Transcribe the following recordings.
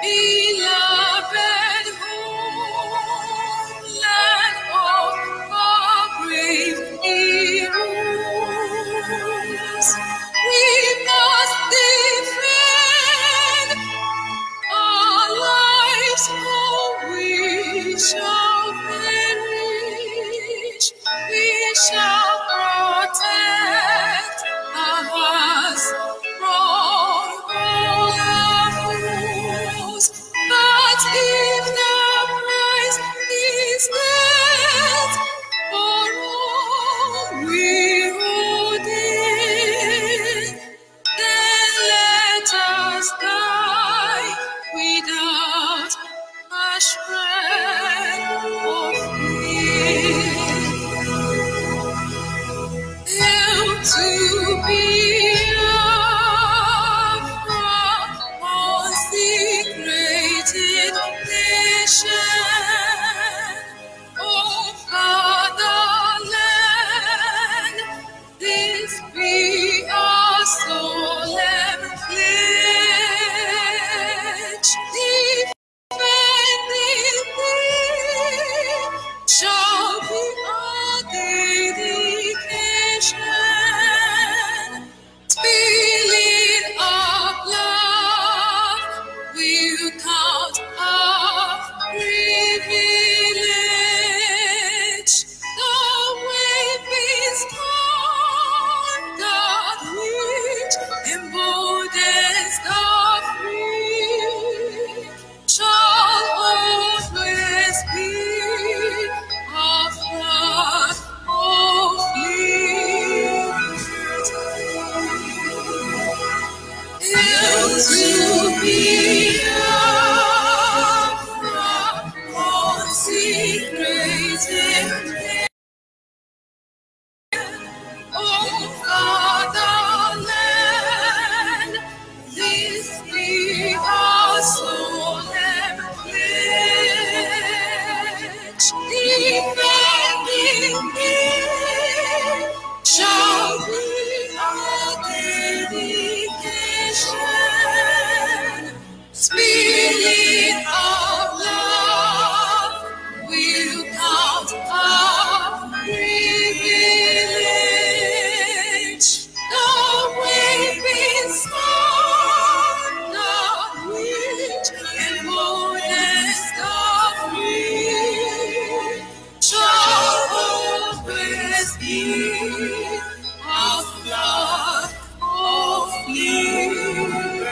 Beloved homeland of our brave heroes, we must defend our lives, or we shall perish. We shall protect our hearts from all our foes. But if the price is death for all we hold in, then let us die without a shred of fear. Hail to Biafra, consecrated nation, oh fatherland, this be our solemn pledge. Defending thee shall be our dedication. Spilling our blood will count our privilege. The waving standard which emboldens the free shall always be our flag of liberty. Hail to Biafra, consecrated oh fatherland, this be our solemn pledge. Defending thee shall be our dedication. Spilling our blood will count our privilege. The waving standard which emboldens the free shall always be our flag of liberty.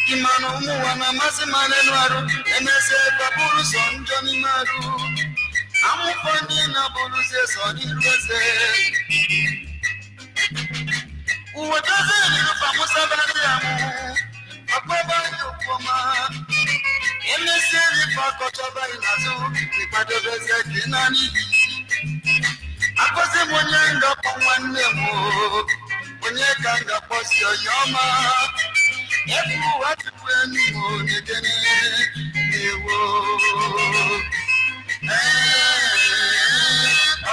Imano muwana masimane nwaru emese baburu sonjoni maru amufoni na buluze soni rwese uwataze nilupa musabali yamu akweba yukoma emese nipakotoba inazu nipadobeze kinani akoze mwenyenga kwa mwanemu mwenyeka nga posi oyoma ebu watu wenu negene ewo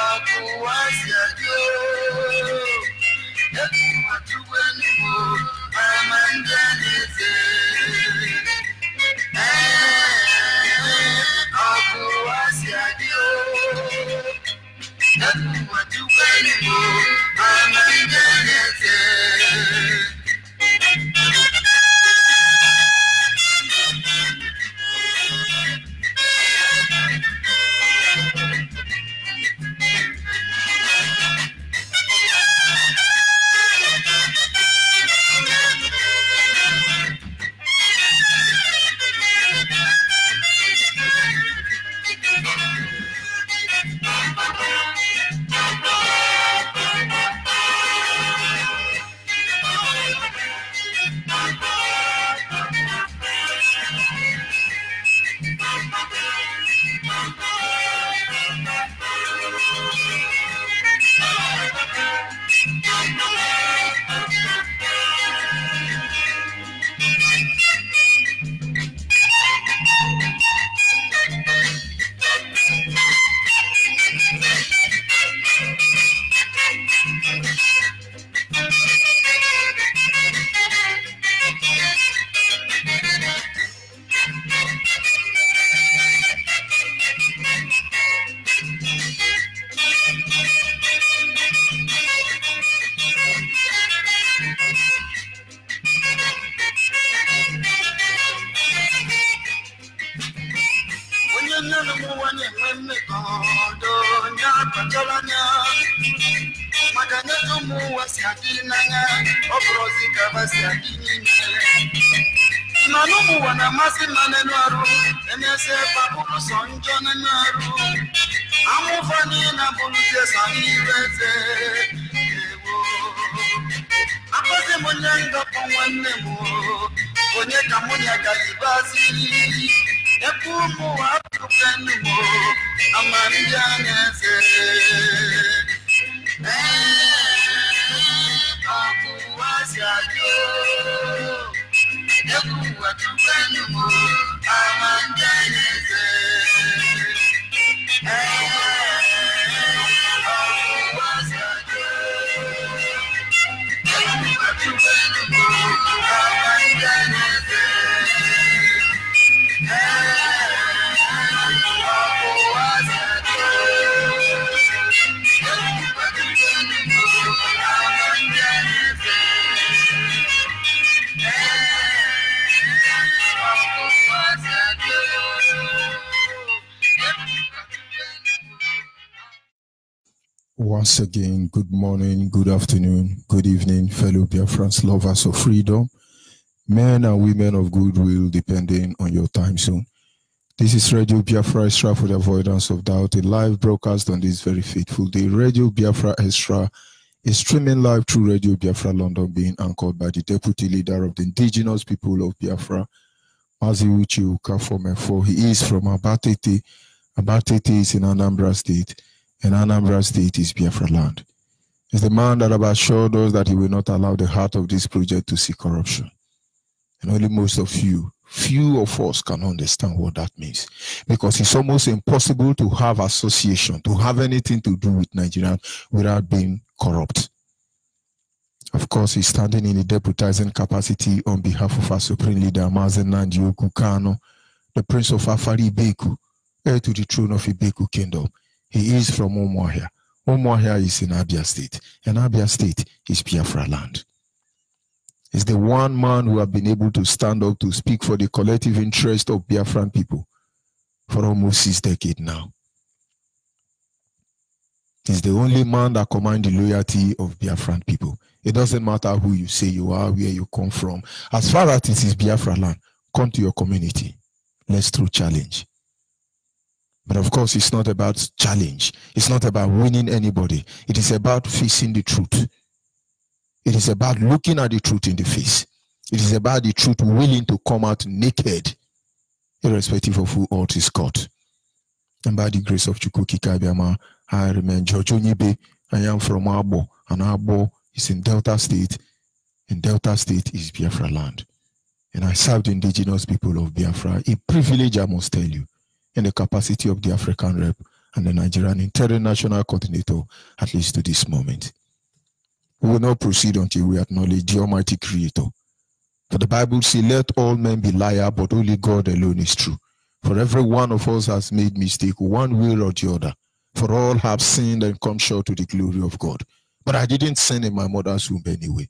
akuwasya jo ebu watu wenu amanjaneze akuwasya jo ebu watu wenu amanjaneze. Manumu wana masi maneno aru emese babulu sonjone naru amufani na buluze sani weze ewo akoze monyanga pongwane mo onye kamunya galibasi ekumu apukenu mo amanjaneze akuwasya jo ebu watu wenu amanjaneze akuwasya jo ebu watu wenu amanjaneze akuwasya jo ebu watu wenu amanjaneze. Once again, good morning, good afternoon, good evening, fellow Biafrans, lovers of freedom, men and women of goodwill, depending on your time zone. This is Radio Biafra Extra for the avoidance of doubt, a live broadcast on this very fateful day. Radio Biafra Extra is streaming live through Radio Biafra London, being anchored by the Deputy Leader of the Indigenous People of Biafra, Mazi Uche Okafor. He is from Abatete. Abatete is in Anambra State, and Anambra State is Biafra land. He's the man that have assured us that he will not allow the heart of this project to see corruption. And only most of you, few of us can understand what that means. Because it's almost impossible to have association, to have anything to do with Nigeria without being corrupt. Of course, he's standing in a deputizing capacity on behalf of our Supreme Leader, Mazen Nandi Okukano, the Prince of Afari Ibeku, heir to the throne of Ibeku Kingdom. He is from Umuahia. Umuahia is in Abia State, and Abia State is Biafra land. He's the one man who have been able to stand up to speak for the collective interest of Biafran people for almost 6 decades now. He's the only man that commands the loyalty of Biafran people. It doesn't matter who you say you are, where you come from. As far as it is Biafra land, come to your community. Let's throw challenge. But of course, it's not about challenge. It's not about winning anybody. It is about facing the truth. It is about looking at the truth in the face. It is about the truth willing to come out naked, irrespective of who else is caught. And by the grace of Chukwuki Kabiama, I remain George Onyibe. I am from Abo, and Abo is in Delta State. In Delta State is Biafra land. And I serve the indigenous people of Biafra. A privilege, I must tell you, in the capacity of the African rep and the Nigerian international coordinator, at least to this moment. We will not proceed until we acknowledge the Almighty Creator. For the Bible says, let all men be liars, but only God alone is true. For every one of us has made mistake, one way or the other. For all have sinned and come short to the glory of God. But I didn't sin in my mother's womb anyway.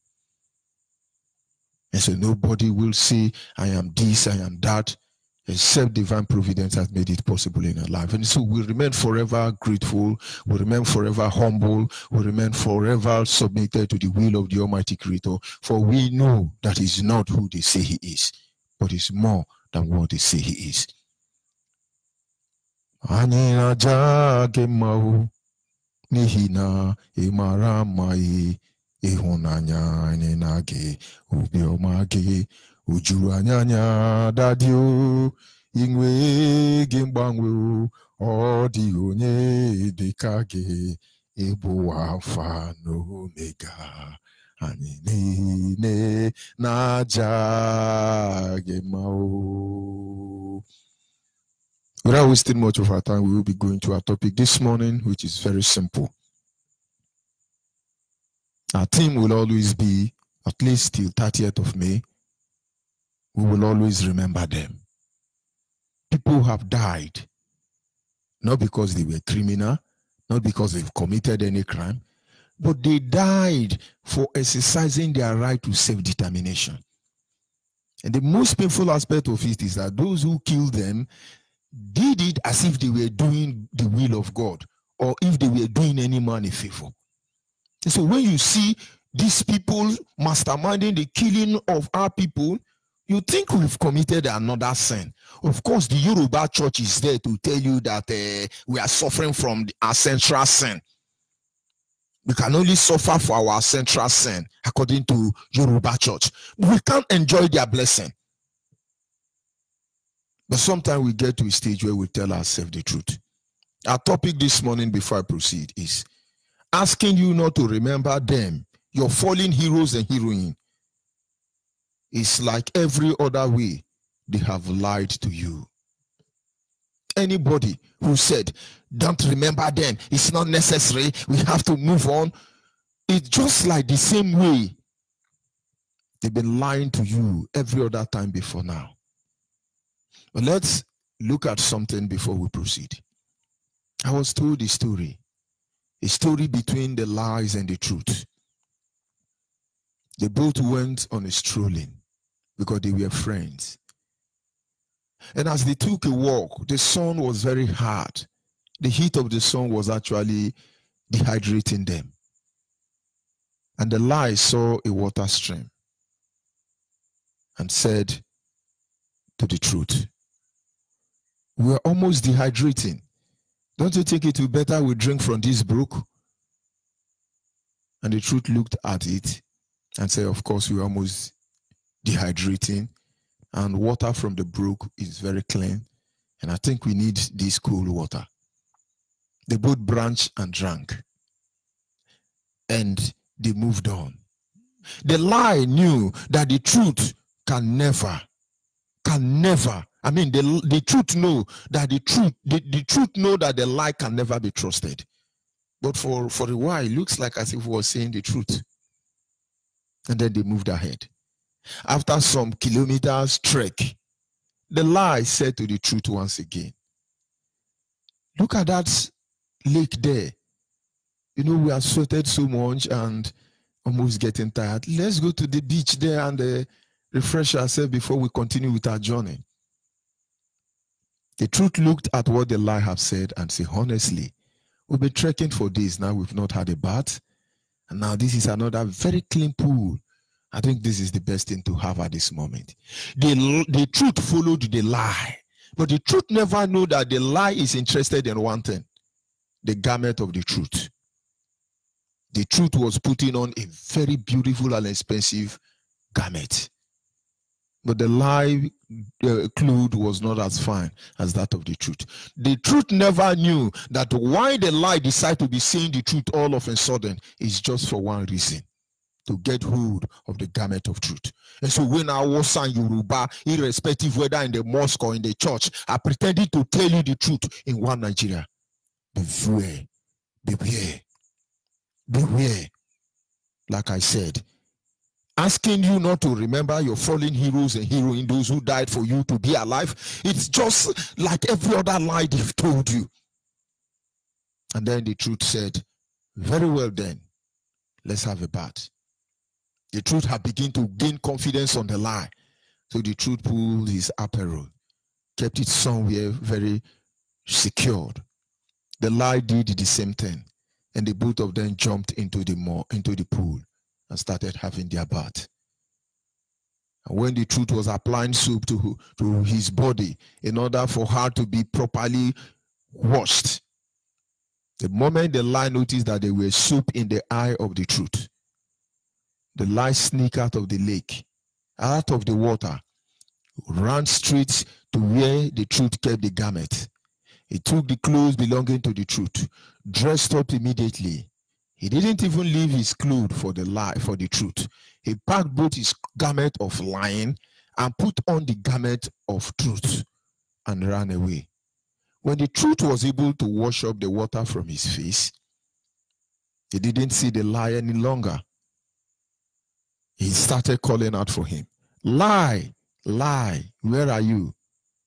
And so nobody will say, I am this, I am that, except divine providence has made it possible in our life. And so we remain forever grateful, we remain forever humble, we remain forever submitted to the will of the Almighty Creator, for we know that He's not who they say He is, but He's more than what they say He is. Nihina imara mai ihunanya nage ubiomage ujuru anyanya dadio ingwe gimbangwe odi onye dekage ebo alpha no omega ani ne naja gemao. Without wasting much of our time, we will be going to our topic this morning, which is very simple. Our theme will always be, at least till 30th of May, we will always remember them. People have died, not because they were criminal, not because they've committed any crime, but they died for exercising their right to self-determination. And the most painful aspect of it is that those who killed them did it as if they were doing the will of God, or if they were doing any man a favor. And so when you see these people masterminding the killing of our people, you think we've committed another sin. Of course, the Yoruba church is there to tell you that we are suffering from our central sin. We can only suffer for our central sin, according to Yoruba church. We can't enjoy their blessing. But sometimes we get to a stage where we tell ourselves the truth. Our topic this morning, before I proceed, is asking you not to remember them, your fallen heroes and heroines. It's like every other way they have lied to you. Anybody who said, don't remember them, it's not necessary, we have to move on, it's just like the same way they've been lying to you every other time before now. But let's look at something before we proceed. I was told a story between the lies and the truth. They both went on a strolling because they were friends. And as they took a walk, the sun was very hot. The heat of the sun was actually dehydrating them. And the lie saw a water stream and said to the truth, we're almost dehydrating. Don't you think it would be better we drink from this brook? And the truth looked at it and said, of course, we're almost dehydrating. And water from the brook is very clean. And I think we need this cool water. They both branched and drank. And they moved on. The lie knew that the truth can never, I mean, the truth know that the truth know that the lie can never be trusted. But for a while, it looks like as if we were saying the truth. And then they moved ahead. After some kilometers trek, the lie said to the truth once again, look at that lake there. You know, we are sweated so much and almost getting tired. Let's go to the beach there and refresh ourselves before we continue with our journey. The truth looked at what the lie had said and said, honestly, We've been trekking for days now. We've not had a bath. And now this is another very clean pool. I think this is the best thing to have at this moment. The truth followed the lie. But the truth never knew that the lie is interested in one thing, the garment of the truth. The truth was putting on a very beautiful and expensive garment. But the lie cloth was not as fine as that of the truth. The truth never knew that why the lie decided to be saying the truth all of a sudden is just for one reason, to get hold of the garment of truth. And so when Hausa and Yoruba, irrespective whether in the mosque or in the church, are pretending to tell you the truth in one Nigeria, beware, beware, beware. Like I said, asking you not to remember your fallen heroes and heroines, those who died for you to be alive, it's just like every other lie they've told you. And then the truth said, very well then, let's have a bath. The truth had begun to gain confidence on the lie. So the truth pulled his apparel, kept it somewhere very secured. The lie did the same thing. And the both of them jumped into the pool and started having their bath. And when the truth was applying soap to his body in order for her to be properly washed, the moment the lie noticed that there was soap in the eye of the truth, the lie sneaked out of the lake, out of the water, ran straight to where the truth kept the garment. He took the clothes belonging to the truth, dressed up immediately. He didn't even leave his clothes for the truth. He packed both his garment of lying and put on the garment of truth and ran away. When the truth was able to wash up the water from his face, he didn't see the lie any longer. He started calling out for him. Lie, lie, where are you?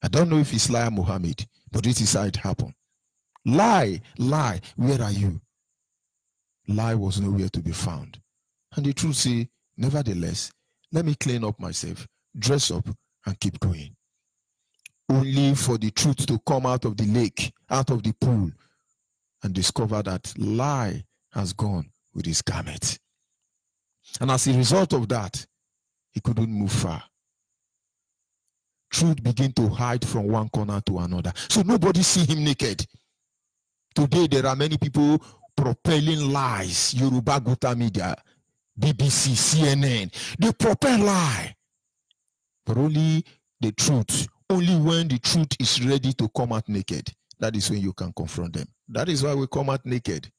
I don't know if it's liar Muhammad, but this is how it happened. Lie, lie, where are you? Lie was nowhere to be found. And the truth said, nevertheless, let me clean up myself, dress up, and keep going. Only for the truth to come out of the lake, out of the pool, and discover that lie has gone with his garment. And as a result of that, he couldn't move far. Truth began to hide from one corner to another. So nobody see him naked. Today, there are many people propelling lies. Yoruba Guta Media, BBC, CNN. They propel lie. But only the truth. Only when the truth is ready to come out naked, that is when you can confront them. That is why we come out naked.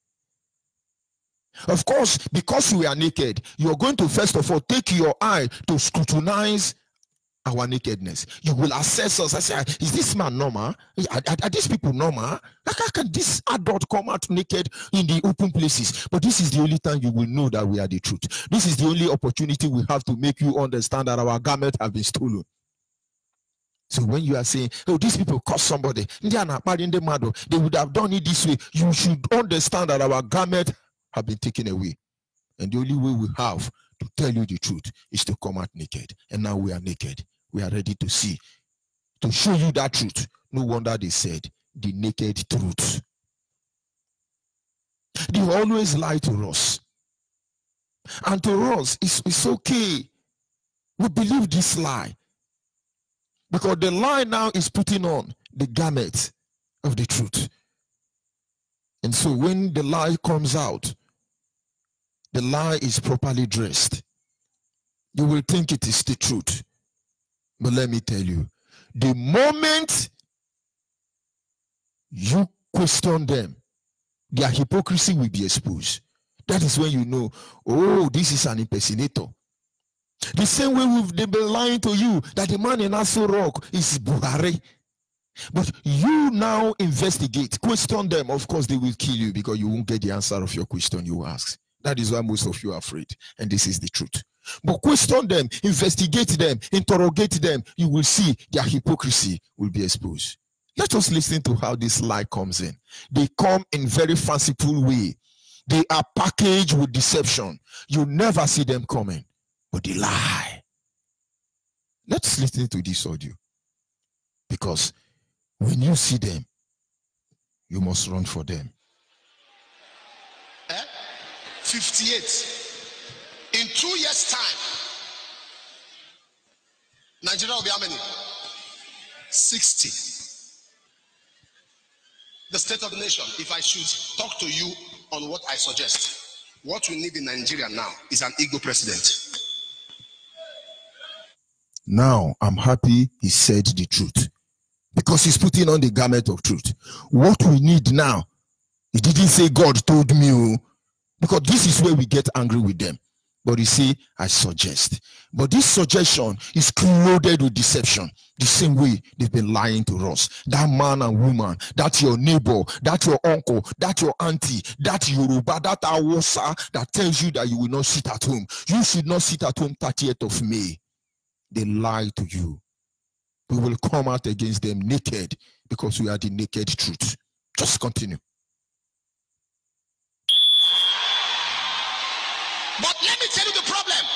Of course, because we are naked, you are going to first of all take your eye to scrutinize our nakedness. You will assess us. I say, is this man normal? Are these people normal? How can this adult come out naked in the open places? But this is the only time you will know that we are the truth. This is the only opportunity we have to make you understand that our garment have been stolen. So when you are saying, oh, these people caused somebody, they would have done it this way, you should understand that our garment have been taken away. And the only way we have to tell you the truth is to come out naked. And now we are naked. We are ready to see, to show you that truth. No wonder they said, the naked truth. They always lie to us. And to us, it's okay. We believe this lie. Because the lie now is putting on the garment of the truth. And so when the lie comes out, the lie is properly dressed. You will think it is the truth. But let me tell you, the moment you question them, their hypocrisy will be exposed. That is when you know, oh, this is an impersonator. The same way they've been lying to you that the man in Aso Rock is Buhari. But you now investigate, question them. Of course, they will kill you because you won't get the answer of your question you ask. That is why most of you are afraid. And this is the truth. But question them, investigate them, interrogate them. You will see their hypocrisy will be exposed. Let us listen to how this lie comes in. They come in very fanciful way. They are packaged with deception. You never see them coming. But they lie. Let's listen to this audio. Because when you see them, you must run for them. 58. In 2 years' time, Nigeria will be how many? 60. The state of the nation, if I should talk to you on what I suggest, what we need in Nigeria now is an Igbo president. Now, I'm happy he said the truth, because he's putting on the garment of truth. What we need now, he didn't say God told me, because this is where we get angry with them. But he say, I suggest. But this suggestion is loaded with deception. The same way they've been lying to us. That man and woman, that your neighbor, that your uncle, that your auntie, that Yoruba, that Awasa, that tells you that you will not sit at home. You should not sit at home 30th of May. They lie to you. We will come out against them naked, because we are the naked truth. Just continue. But let me tell you the problem.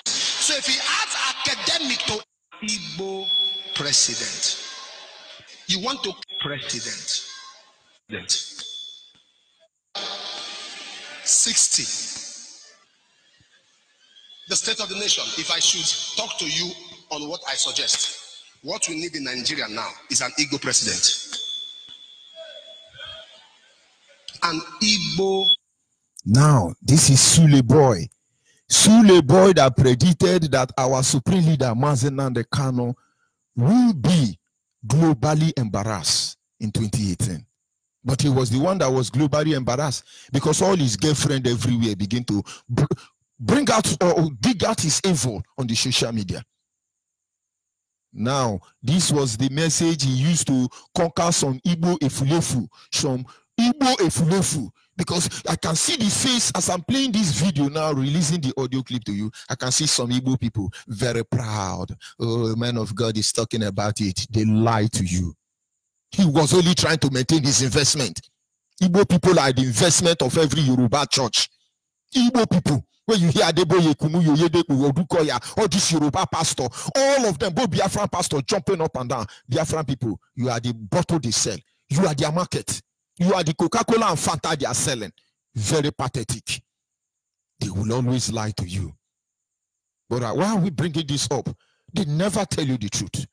So if he adds academic to Igbo president, you want to president. 60. The state of the nation, if I should talk to you on what I suggest, what we need in Nigeria now is an Igbo president. An Igbo. Now, this is Sule Boy. Sule Boy that predicted that our supreme leader, Mazi Nnamdi Kanu, will be globally embarrassed in 2018. But he was the one that was globally embarrassed, because all his girlfriend everywhere begin to bring out or dig out his evil on the social media. Now, this was the message he used to conquer some Igbo Efulefu, some Igbo Efulefu. Because I can see the face as I'm playing this video now, releasing the audio clip to you. I can see some Igbo people very proud. Oh, man of God is talking about it. They lie to you. He was only trying to maintain his investment. Igbo people are the investment of every Yoruba church. Igbo people, when you hear Adeboye Kumuyo, Yedeku, Odukoya, all this Yoruba pastor, all of them, both Biafran pastor jumping up and down. Biafran people, you are the bottle they sell. You are their market. You are the Coca-Cola and Fanta they are selling. Very pathetic. They will always lie to you. But why are we bringing this up? They never tell you the truth.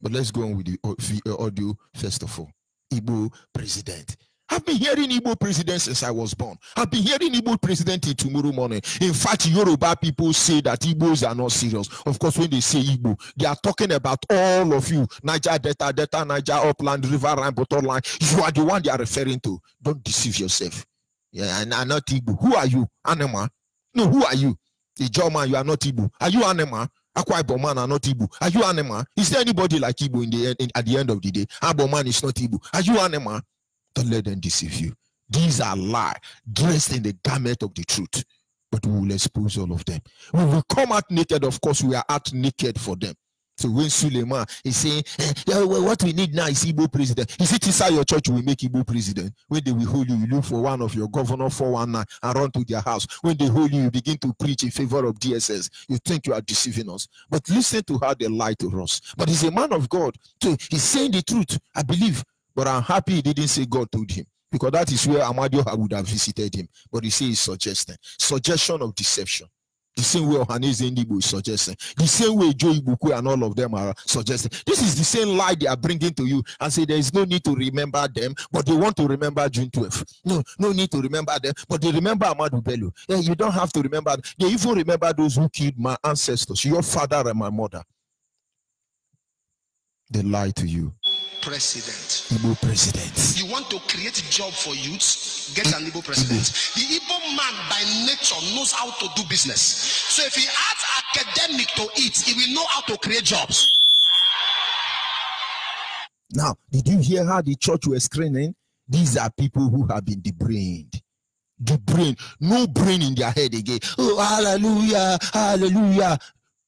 But let's go on with the audio first of all. Igbo president. I've been hearing Igbo president since I was born. I've been hearing Igbo president till tomorrow morning. In fact, Yoruba people say that Igbos are not serious. Of course, when they say Igbo, they are talking about all of you. Niger Delta, Niger Upland, River Line, Bottom Line. You are the one they are referring to. Don't deceive yourself. Yeah, and I'm not Igbo. Who are you? Anema? No, who are you? The German, you are not Igbo. Are you Anema? Akwa Ibom are not Igbo. Are you Anema? Is there anybody like Igbo at the end of the day? Aboman is not Igbo. Are you Anema? Don't let them deceive you. These are lies dressed in the garment of the truth. But we will expose all of them. We will come out naked. Of course, we are out naked for them. So when Suleiman is saying, what we need now is Igbo president. Is it inside your church we make Igbo president? When they will hold you, you look for one of your governor 419 and run to their house. When they hold you, you begin to preach in favor of DSS. You think you are deceiving us. But listen to how they lie to us. But he's a man of God. So he's saying the truth, I believe. But I'm happy he didn't say God told him, because that is where Amadio would have visited him. But he says suggesting. Suggestion of deception. The same way Ohaneze Ndigbo is suggesting. The same way Joe Ibuku and all of them are suggesting. This is the same lie they are bringing to you and say there is no need to remember them, but they want to remember June 12th. No need to remember them, but they remember Amadou Bello. Yeah, you don't have to remember. They even remember those who killed my ancestors, your father and my mother. They lie to you. President. Igbo president. You want to create a job for youths? Get an Igbo president. The Igbo man by nature knows how to do business. So if he adds academic to it, he will know how to create jobs. Now, did you hear how the church was screaming? These are people who have been debrained. Debrained. No brain in their head again. Oh, hallelujah, hallelujah.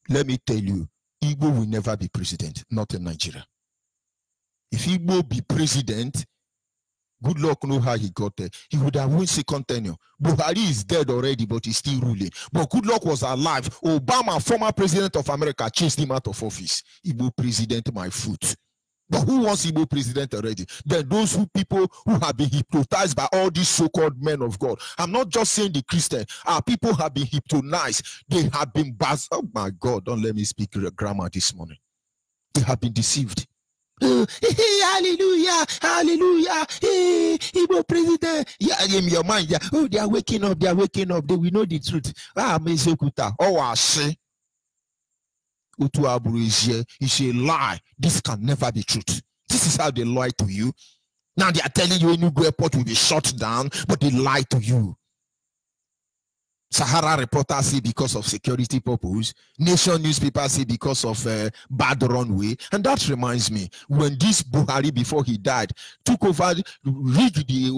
Let me tell you, Igbo will never be president, not in Nigeria. If Igbo be president, good luck know how he got there. He would have won second tenure. Buhari is dead already, but he's still ruling. But good luck was alive. Obama, former president of America, chased him out of office. Igbo president, my foot. But who wants Igbo president already? Then those people who have been hypnotized by all these so-called men of God. I'm not just saying the Christian. Our people have been hypnotized. They have been oh my God, don't let me speak grammar this morning. They have been deceived. Hallelujah, hallelujah. Igbo president. Yeah, in your mind, yeah. Oh, they are waking up, they are waking up. They will know the truth. Oh, I say. It's a lie. This can never be truth. This is how they lie to you. Now they are telling you Enugu airport will be shut down, but they lie to you. Sahara reporters say because of security purpose. Nation newspapers say because of bad runway. And that reminds me, when this Buhari, before he died, took over, read the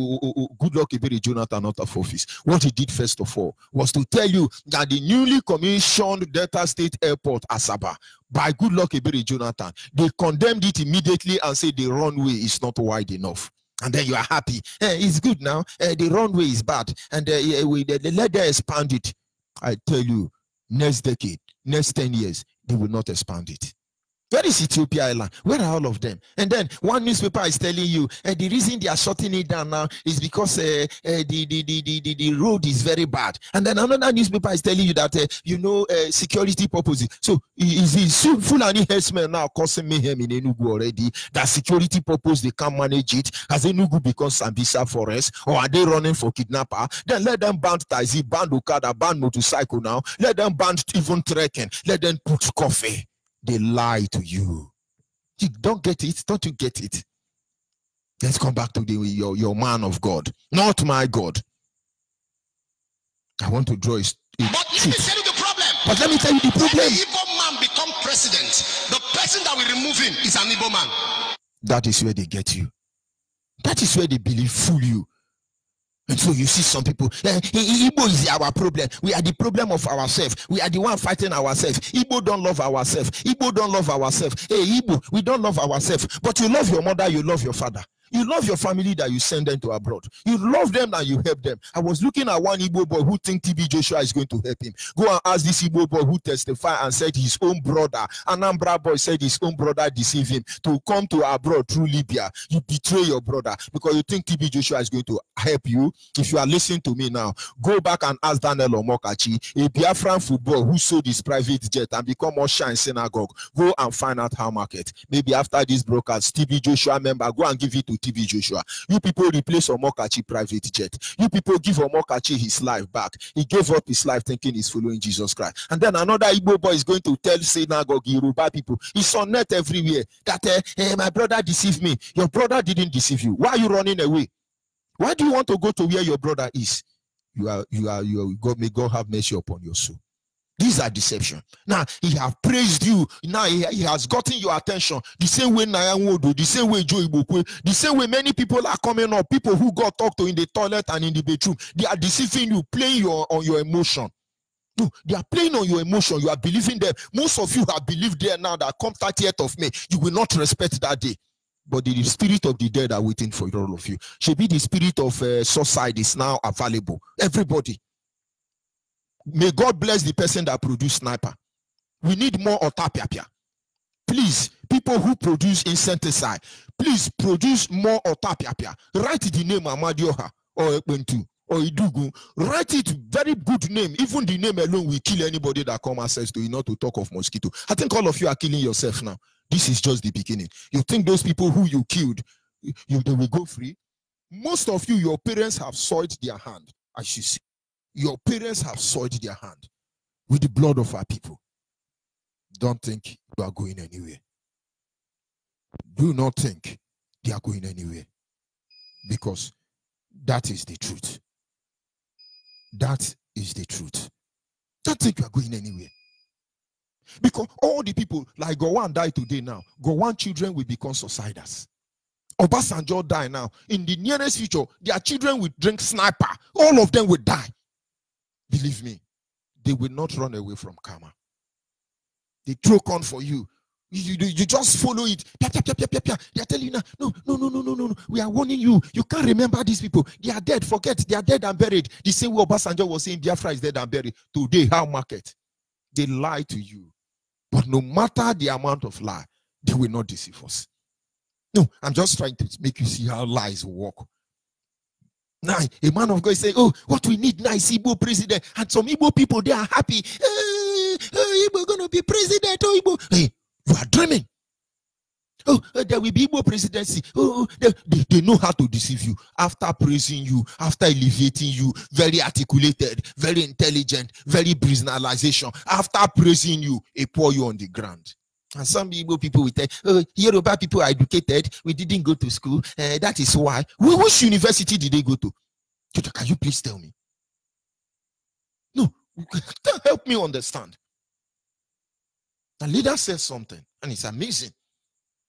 Goodluck Ebele Jonathan out of office. What he did first of all was to tell you that the newly commissioned Delta State Airport, Asaba, by Goodluck Ebele Jonathan, they condemned it immediately and said the runway is not wide enough. And then you are happy. It's good now. The runway is bad. And let them expand it. I tell you, next decade, next 10 years, they will not expand it. Where is Ethiopia Island? Where are all of them? And then one newspaper is telling you the reason they are shutting it down now is because the road is very bad. And then another newspaper is telling you that security purposes. So is Fulani herdsmen now causing mayhem in Enugu already? That security purpose they can't manage it? Has Enugu become Sambisa forest? Or are they running for kidnapper? Then let them ban taxi, ban Okada, ban motorcycle now. Let them ban even trekking. Let them put coffee. They lie to you. You don't get it. Don't you get it? Let's come back to your man of God, not my God. I want to draw it. But let me tell you the problem. But let me tell you the problem. When the Igbo man become president, the person that will remove him is an Igbo man. That is where they get you. That is where they believe fool you. And so you see some people, Igbo is our problem. We are the problem of ourselves. We are the one fighting ourselves. Igbo don't love ourselves. Igbo don't love ourselves. Hey, Igbo, we don't love ourselves. But you love your mother, you love your father. You love your family that you send them to abroad. You love them and you help them. I was looking at one Igbo boy who thinks TB Joshua is going to help him. Go and ask this Igbo boy who testified and said his own brother, Anambra boy said his own brother deceived him to come to abroad through Libya. You betray your brother because you think TB Joshua is going to help you. If you are listening to me now, go back and ask Daniel Omokachi, a Biafran football who sold his private jet and become usher in synagogue. Go and find out how market. Maybe after this broadcast, TB Joshua member, go and give it to TB Joshua. You people replace Omokachi private jet. You people give Omokachi his life back. He gave up his life thinking he's following Jesus Christ. And then another Igbo boy is going to tell synagogue Yoruba people, it's on net everywhere, that my brother deceived me. Your brother didn't deceive you. Why are you running away? Why do you want to go to where your brother is? God, may God have mercy upon your soul. These are deception. Now, he has praised you. Now, he has gotten your attention. The same way Nayanwodo, the same way Joe Ibokwe, the same way many people are coming up. People who God talked to in the toilet and in the bedroom. They are deceiving you, playing on your emotion. No, they are playing on your emotion. You are believing them. Most of you have believed there now that come 30th of May, you will not respect that day. But the spirit of the dead are waiting for all of you. Should be the spirit of suicide is now available. Everybody. May God bless the person that produced sniper. We need more otapiapia. Please, people who produce insecticide, please produce more otapiapia. Write the name Amadioha or Ekwentu or Idugu. Write it very good name. Even the name alone will kill anybody that come access to it, not to talk of mosquito. I think all of you are killing yourself now. This is just the beginning. You think those people who you killed, they will go free? Most of you, your parents have soiled their hand, as you see. Your parents have soiled their hand with the blood of our people. Don't think you are going anywhere. Do not think they are going anywhere. Because that is the truth. That is the truth. Don't think you are going anywhere. Because all the people, like Gowon died today now, Gowon children will become suiciders. Obasanjo die now. In the nearest future, their children will drink sniper. All of them will die. Believe me, they will not run away from karma. They throw on for you. You just follow it. They are telling you now, no. We are warning you. You can't remember these people. They are dead. Forget. They are dead and buried. The same way Obasanjo was saying Biafra is dead and buried. Today, how market? They lie to you. But no matter the amount of lie, they will not deceive us. No, I'm just trying to make you see how lies work. Now, a man of God say, oh, what we need now is Igbo president. And some Igbo people, they are happy. Igbo going to be president. Oh, Igbo. Hey, you are dreaming. Oh, there will be Igbo presidency. Oh, they know how to deceive you. After praising you, after elevating you, very articulated, very intelligent, very personalization. After praising you, they pour you on the ground. And some Igbo people will tell, oh, Yoruba people are educated. We didn't go to school. That is why. Which university did they go to? Can you please tell me? No, help me understand. The leader says something, and it's amazing.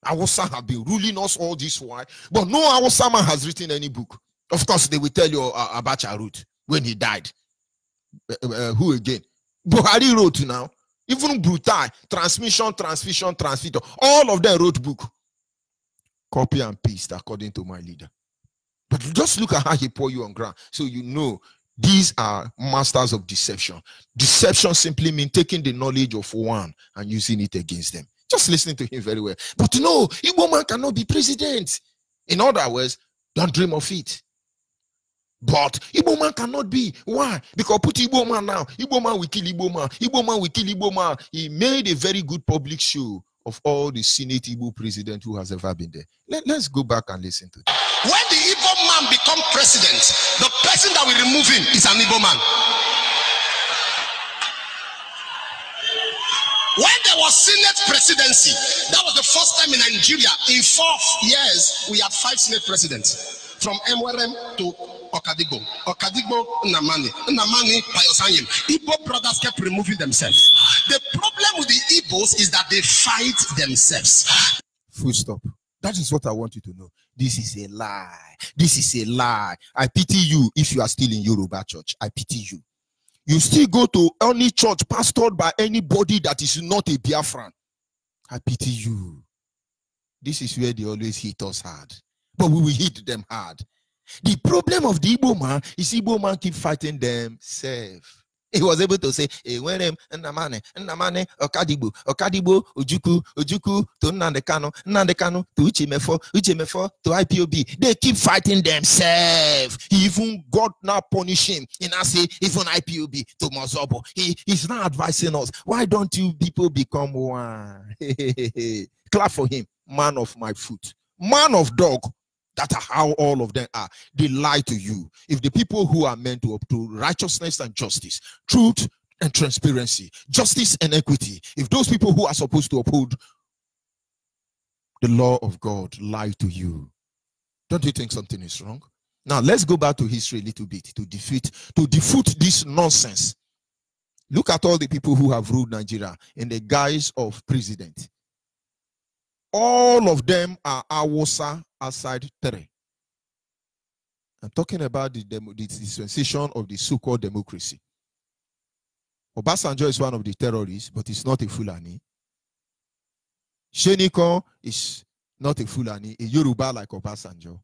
Awusa have been ruling us all this while, but no Awusa man has written any book. Of course, they will tell you Abacha wrote when he died. Who again? Buhari wrote now. Even Brutal, transmission, transmitter. All of them wrote book. Copy and paste according to my leader. But just look at how he pour you on ground. So you know these are masters of deception. Deception simply means taking the knowledge of one and using it against them. Just listening to him very well. But no, Igbo man cannot be president. In other words, don't dream of it. But Igbo man cannot be. Why? Because put Igbo man now. Igbo man will kill Igbo man. Igbo man will kill Igbo man. He made a very good public show of all the Senate Igbo president who has ever been there. Let's go back and listen to it. When the Igbo man becomes president, the person that will remove him is an Igbo man. When there was Senate presidency, that was the first time in Nigeria. In 4 years, we had 5 Senate presidents. From Emwerem to Okadigbo. Okadigbo, Nnamani, Payosanyim. Igbo brothers kept removing themselves. The problem with the Igbos is that they fight themselves. Full stop. That is what I want you to know. This is a lie. This is a lie. I pity you if you are still in Yoruba church. I pity you. You still go to any church pastored by anybody that is not a Biafran. I pity you. This is where they always hit us hard. But we will hit them hard. The problem of the Igbo man is Igbo man keep fighting themselves. He was able to say, when Nnamane, Okadigbo, Ojuku, to Nnamdi to Uchemefo, to IPOB. They keep fighting themselves. He even God now punish him. He now say, even IPOB to Mozobo. He's now advising us. Why don't you people become one? Clap for him. Man of my foot. Man of dog. That's how all of them are. They lie to you. If the people who are meant to uphold righteousness and justice, truth and transparency, justice and equity, if those people who are supposed to uphold the law of God lie to you, don't you think something is wrong? Now let's go back to history a little bit to defeat this nonsense. Look at all the people who have ruled Nigeria in the guise of president. All of them are Awusa aside 3. I'm talking about the dispensation of the so-called democracy. Obasanjo is one of the terrorists, but he's not a Fulani. Shenikon is not a Fulani, a Yoruba like Obasanjo.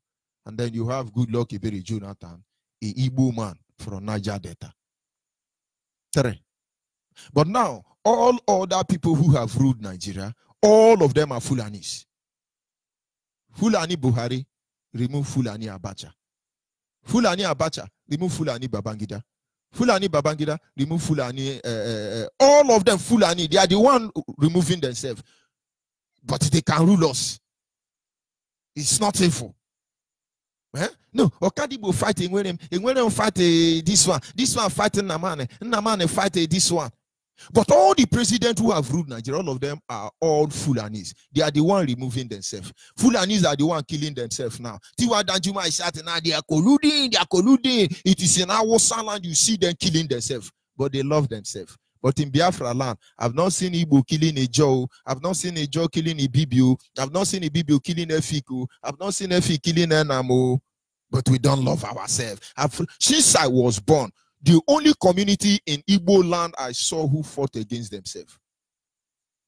And then you have Goodluck Ebele Jonathan, a Igbo man from Niger Delta. 3. But now, all other people who have ruled Nigeria, all of them are Fulanis. Fulani Buhari, remove Fulani Abacha. Fulani Abacha, remove Fulani Babangida. Fulani Babangida, remove Fulani. All of them Fulani. They are the one removing themselves. But they can rule us. It's not sinful. Eh? No, Okadigbo fighting with him. When them fight this one fighting Nnamane fight this one. But all the presidents who have ruled Nigeria, all of them are all Fulanis. They are the one removing themselves. Fulanis are the one killing themselves now. Tiwa Danjuma is shouting now, they are colluding. It is in our land you see them killing themselves. But they love themselves. But in Biafra land, I've not seen Igbo killing a Joe. I've not seen a Joe killing a Bibio. I've not seen a Bibio killing a Fiku. I've not seen a Fiku killing an Amo. But we don't love ourselves. Since I was born, the only community in Igbo land I saw who fought against themselves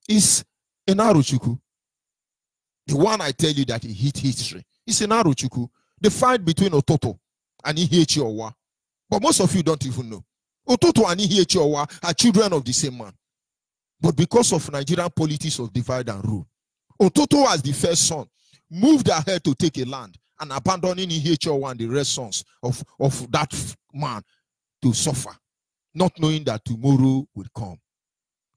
is Enaruchuku. The one I tell you that he hit history. It's Enaruchuku. The fight between Ototo and Ihiechiwa. But most of you don't even know. Ototo and Ihiechiwa are children of the same man. But because of Nigerian politics of divide and rule, Ototo as the first son moved ahead to take a land and abandoning EHO1 the rest sons of that man to suffer, not knowing that tomorrow will come.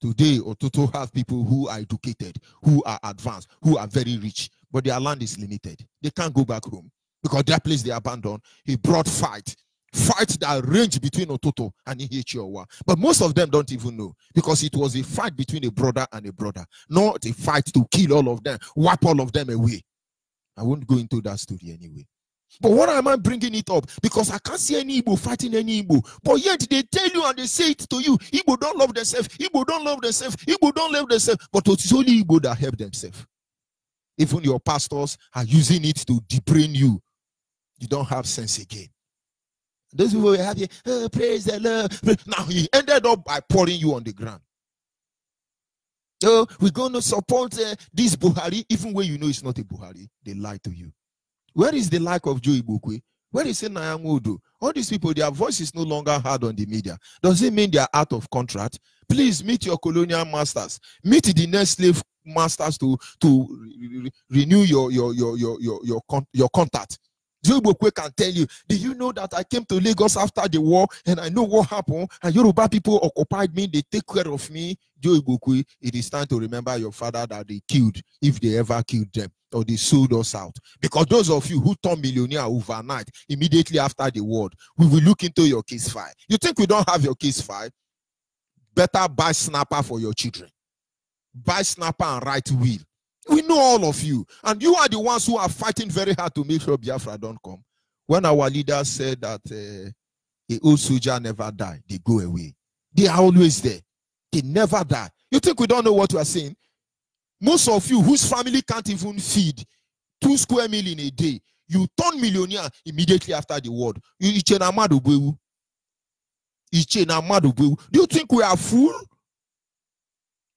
Today, Ototo have people who are educated, who are advanced, who are very rich, but their land is limited. They can't go back home because that place they abandoned. He brought fight that range between Ototo and EHO1. But most of them don't even know, because it was a fight between a brother and a brother, not a fight to kill all of them, wipe all of them away. I won't go into that story anyway. But what am I bringing it up? Because I can't see any Igbo fighting any Igbo. But yet they tell you and they say it to you. Igbo don't love themselves. Igbo don't love themselves. Igbo don't love themselves. But it's only Igbo that help themselves. Even your pastors are using it to debrain you. You don't have sense again. Those people were happy. Oh, praise the Lord. Now he ended up by pouring you on the ground. Oh, we're going to support this Buhari, even when you know it's not a Buhari. They lie to you. Where is the like of Joe Ibokwe? Where is Nayangodo? All these people, their voice is no longer heard on the media. Does it mean they are out of contract? Please meet your colonial masters. Meet the next slave masters to renew your contact. Joe Ibokwe can tell you, do you know that I came to Lagos after the war and I know what happened, and Yoruba people occupied me, they take care of me? Joe Ibokwe, it is time to remember your father that they killed, if they ever killed them, or they sold us out. Because those of you who turned millionaire overnight, immediately after the war, we will look into your case file. You think we don't have your case file? Better buy snapper for your children. Buy snapper and write will. We know all of you. And you are the ones who are fighting very hard to make sure Biafra don't come. When our leaders said that a old soldier never die, they go away. They are always there. They never die. You think we don't know what we are saying? Most of you whose family can't even feed 2 square meal in a day, you turn millionaire immediately after the war. Do you think we are fool?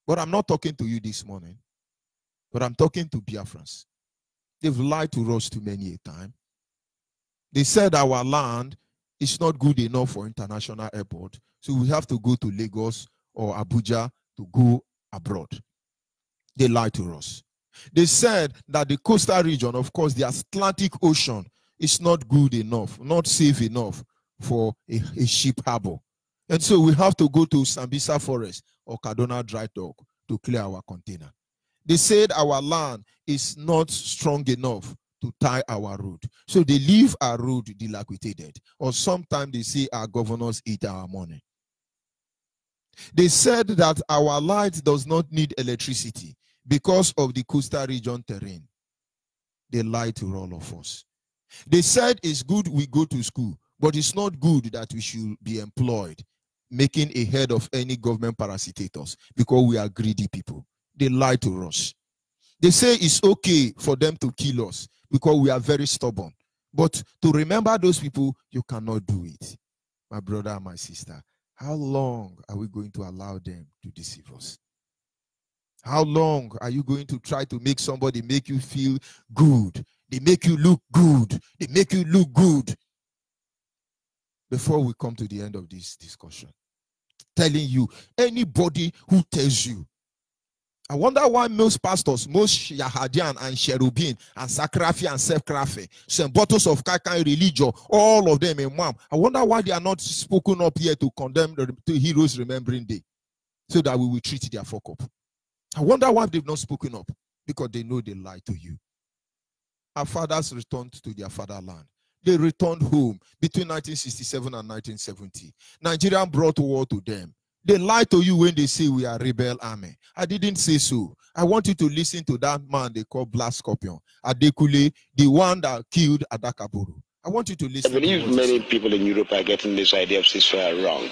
But I'm not talking to you this morning. But I'm talking to Biafrans. They've lied to us too many a time. They said our land is not good enough for international airport, so we have to go to Lagos or Abuja to go abroad. They lied to us. They said that the coastal region, of course, the Atlantic Ocean, is not good enough, not safe enough for a ship harbor. And so we have to go to Sambisa Forest or Kaduna Dry Dock to clear our container. They said our land is not strong enough to tie our road. So they leave our road dilapidated. Or sometimes they say our governors eat our money. They said that our light does not need electricity because of the coastal region terrain. They lied to all of us. They said it's good we go to school, but it's not good that we should be employed, making a head of any government parasitators because we are greedy people. They lie to us. They say it's okay for them to kill us because we are very stubborn. But to remember those people, you cannot do it. My brother and my sister, how long are we going to allow them to deceive us? How long are you going to try to make somebody make you feel good? They make you look good. They make you look good. Before we come to the end of this discussion, telling you, anybody who tells you, I wonder why most pastors, most Yahadian and Cherubim and Sakrafi and Self-Krafi, some bottles of Kakan religion, all of them in one. I wonder why they are not spoken up here to condemn the Heroes Remembering Day so that we will treat their fuck up. I wonder why they've not spoken up, because they know they lie to you. Our fathers returned to their fatherland. They returned home between 1967 and 1970. Nigeria brought war to them. They lie to you when they say we are rebel army. I didn't say so. I want you to listen to that man they call Black Scorpion, Adekule, the one that killed Adakaburu. I want you to listen. I believe many people in Europe are getting this idea of ceasefire wrong.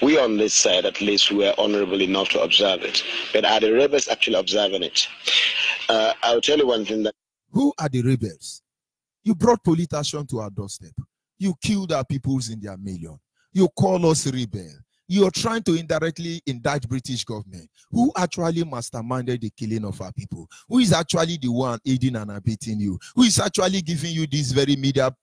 We on this side, at least, were honorable enough to observe it. But are the rebels actually observing it? I'll tell you one thing. Who are the rebels? You brought politicians to our doorstep. You killed our peoples in their million. You call us rebel. you're trying to indirectly indict British government, who actually masterminded the killing of our people, who is actually the one aiding and abetting you, who is actually giving you this very media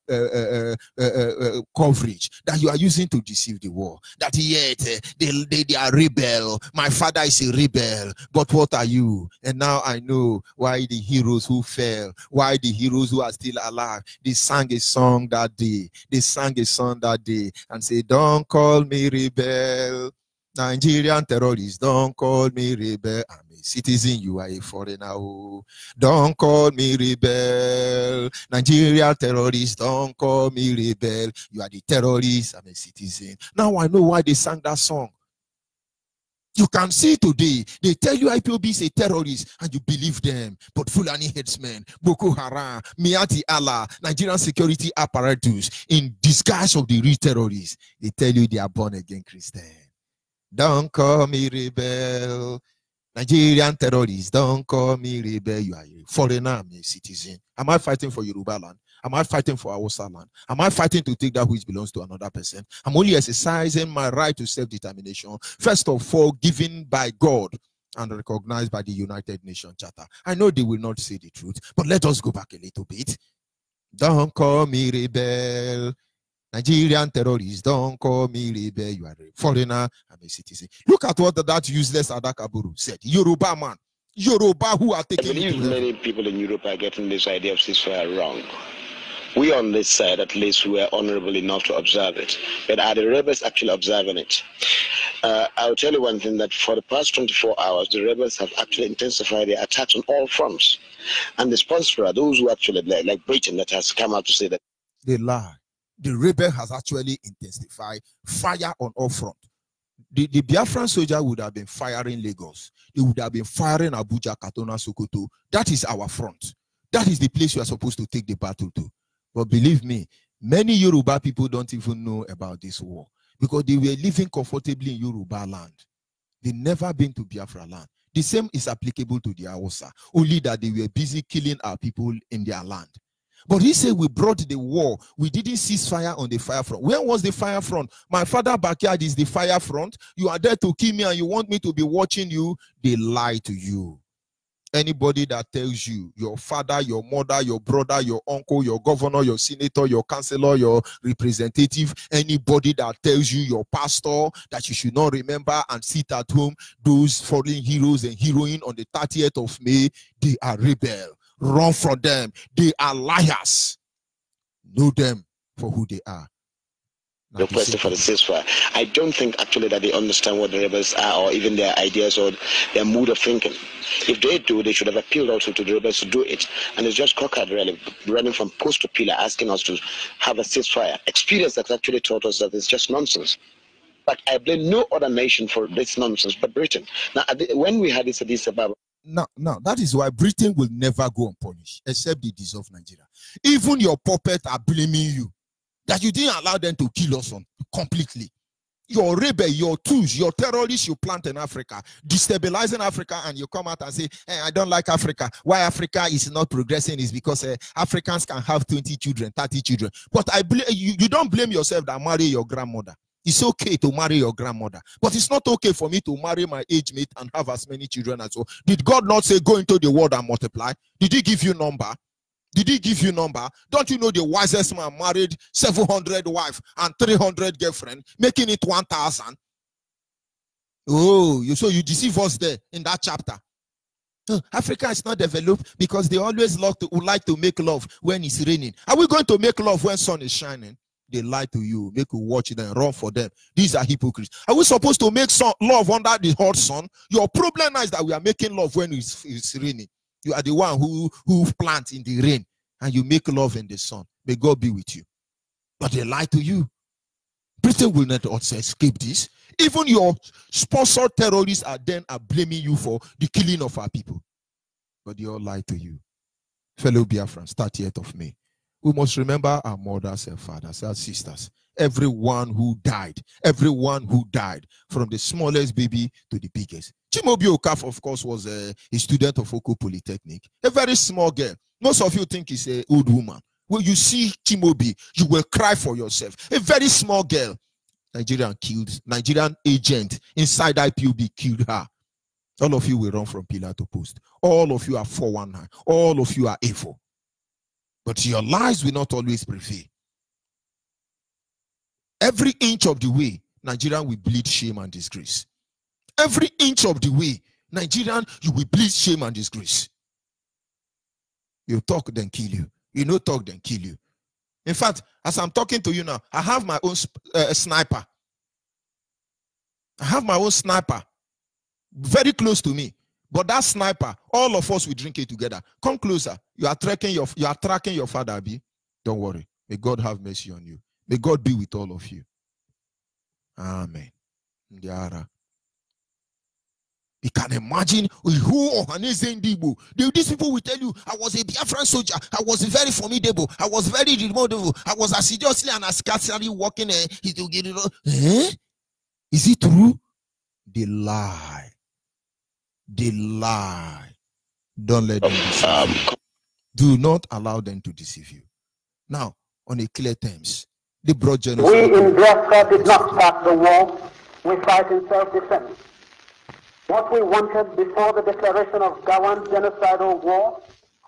coverage that you are using to deceive the world. That yet they are rebel. My father is a rebel. But what are you? And now I know why the heroes who fell, why the heroes who are still alive, they sang a song that day. They sang a song that day and say, don't call me rebel. Nigerian terrorists, don't call me rebel. I'm a citizen, you are a foreigner. Oh. Don't call me rebel. Nigerian terrorists, don't call me rebel. You are the terrorist, I'm a citizen. Now I know why they sang that song. You can see today, they tell you IPOB is a terrorist and you believe them. But Fulani headsmen, Boko Haram, Miati Allah, Nigerian security apparatus, in disguise of the real terrorists, they tell you they are born again Christian. Don't call me rebel. Nigerian terrorists, don't call me rebel. You are a foreigner, I'm a citizen. Am I fighting for Yoruba land? Am I fighting for Hausa land? Am I fighting to take that which belongs to another person? I'm only exercising my right to self-determination, first of all, given by God and recognized by the United Nations Charter. I know they will not say the truth, but let us go back a little bit. Don't call me rebel. Nigerian terrorists, don't call me rebel. You are a foreigner, I'm a citizen. Look at what that useless Adakaburu said. Yoruba man. Yoruba who are taking. I believe many people in Europe are getting this idea of ceasefire wrong. We on this side, at least, were honorable enough to observe it. But are the rebels actually observing it? I'll tell you one thing, that for the past 24 hours, the rebels have actually intensified their attacks on all fronts. And the sponsors are those who actually, like Britain, that has come out to say that. They lie. The rebel has actually intensified fire on all fronts. The Biafran soldier would have been firing Lagos. They would have been firing Abuja, Katona, Sokoto. That is our front. That is the place you are supposed to take the battle to. But believe me, many Yoruba people don't even know about this war because they were living comfortably in Yoruba land. They never been to Biafra land. The same is applicable to the Hausa, only that they were busy killing our people in their land. But he said we brought the war. We didn't cease fire on the fire front. Where was the fire front? My father's backyard is the fire front. You are there to kill me and you want me to be watching you. They lie to you. Anybody that tells you, your father, your mother, your brother, your uncle, your governor, your senator, your councillor, your representative, anybody that tells you, your pastor, that you should not remember and sit at home, those fallen heroes and heroines on the 30th of May, they are rebel. Run from them. They are liars. Know them for who they are. Requested for the ceasefire. I don't think actually that they understand what the rebels are or even their ideas or their mood of thinking. If they do, they should have appealed also to the rebels to do it. And it's just cockeyed really, running from post to pillar, asking us to have a ceasefire. Experience that actually taught us that it's just nonsense. But I blame no other nation for this nonsense but Britain. Now, when we had this Addis Ababa, now, that is why Britain will never go unpunished, except they dissolve Nigeria. Even your puppets are blaming you that you didn't allow them to kill us completely. Your rebel, your tools, your terrorists you plant in Africa, destabilizing Africa, and you come out and say, hey, I don't like Africa. Why Africa is not progressing is because Africans can have 20 children, 30 children. But you don't blame yourself that marry your grandmother. It's okay to marry your grandmother, but it's not okay for me to marry my age mate and have as many children as well. Did God not say go into the world and multiply? Did he give you number? Did he give you number? Don't you know the wisest man married 700 wives and 300 girlfriends, making it 1,000? Oh, so you deceive us there in that chapter. Africa is not developed because they always would like to make love when it's raining. Are we going to make love when sun is shining? They lie to you, make you watch them, run for them. These are hypocrites. Are we supposed to make love under the hot sun? Your problem now is that we are making love when it's raining. You are the one who plant in the rain and you make love in the sun. May God be with you. But they lie to you. Britain will not also escape this. Even your sponsored terrorists are blaming you for the killing of our people. But they all lie to you. Fellow Biafrans, 30th of May. We must remember our mothers and fathers, our sisters, everyone who died, from the smallest baby to the biggest. Chimaobi Okaf, of course, was a student of Oko Polytechnic, a very small girl. Most of you think he's an old woman. When you see Chimaobi, you will cry for yourself. A very small girl. Nigerian agent inside IPOB killed her. All of you will run from pillar to post. All of you are 419. All of you are A4. But your lies will not always prevail. Every inch of the way, Nigerian will bleed shame and disgrace. Every inch of the way, Nigerian, you will bleed shame and disgrace. You talk, then kill you. You no talk, then kill you. In fact, as I'm talking to you now, I have my own sniper. I have my own sniper very close to me. But that sniper, all of us will drink it together. Come closer. You are tracking your father, Abi. Don't worry. May God have mercy on you. May God be with all of you. Amen. Ndiara. You can imagine who these people will tell you, I was a Biafran soldier, I was very formidable, I was very remoldable, I was assiduously and scarcely working. Is it true? They lie. They lie. Don't let them deceive you. Do not allow them to deceive you. Now, on a clear terms, they brought genocide. We in Biafra did not start the war. We fight in self-defense. What we wanted before the declaration of Gawan's genocidal war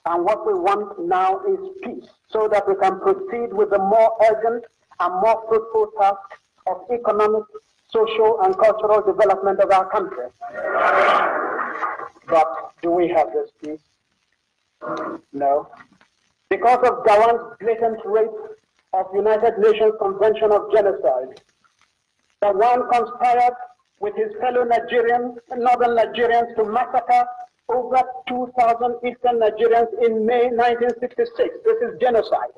and what we want now is peace, so that we can proceed with the more urgent and more fruitful task of economic, social, and cultural development of our country. But do we have this peace? No. Because of Gawan's blatant rape of United Nations Convention of Genocide, Gawan conspired with his fellow Nigerians, northern Nigerians, to massacre over 2,000 eastern Nigerians in May 1966. This is genocide.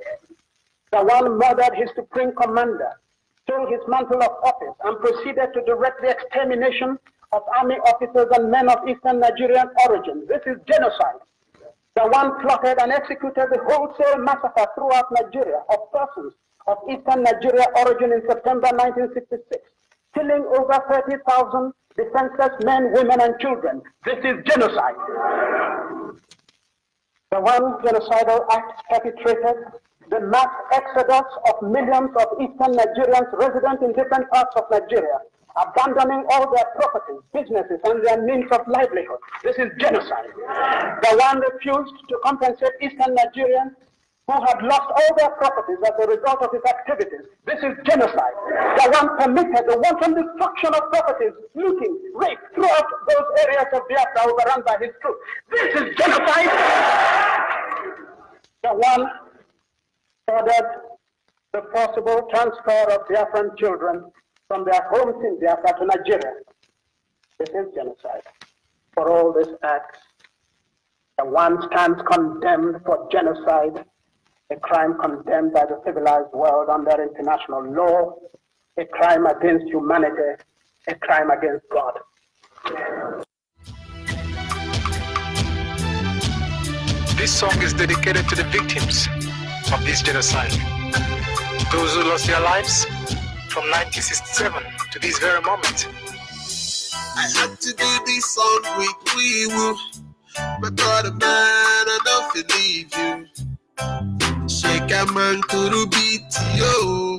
Gawan murdered his supreme commander, stole his mantle of office, and proceeded to direct the extermination of army officers and men of eastern Nigerian origin. This is genocide. Gawan plotted and executed the wholesale massacre throughout Nigeria of persons of eastern Nigeria origin in September 1966. Killing over 30,000 defenseless men, women, and children. This is genocide. The one genocidal act perpetrated the mass exodus of millions of eastern Nigerians resident in different parts of Nigeria, abandoning all their properties, businesses, and their means of livelihood. This is genocide. The one refused to compensate eastern Nigerians who had lost all their properties as a result of his activities. This is genocide. The one permitted the wanton destruction of properties, looting, rape throughout those areas of Biafra overrun by his troops. This is genocide. The one ordered the forcible transfer of Biafran children from their homes in Biafra to Nigeria. This is genocide. For all these acts, the one stands condemned for genocide, a crime condemned by the civilized world under international law, a crime against humanity, a crime against God. This song is dedicated to the victims of this genocide, those who lost their lives from 1967 to this very moment. I had to do this song with you, my brother man, I don't believe you. Shake a man to the beat, yo.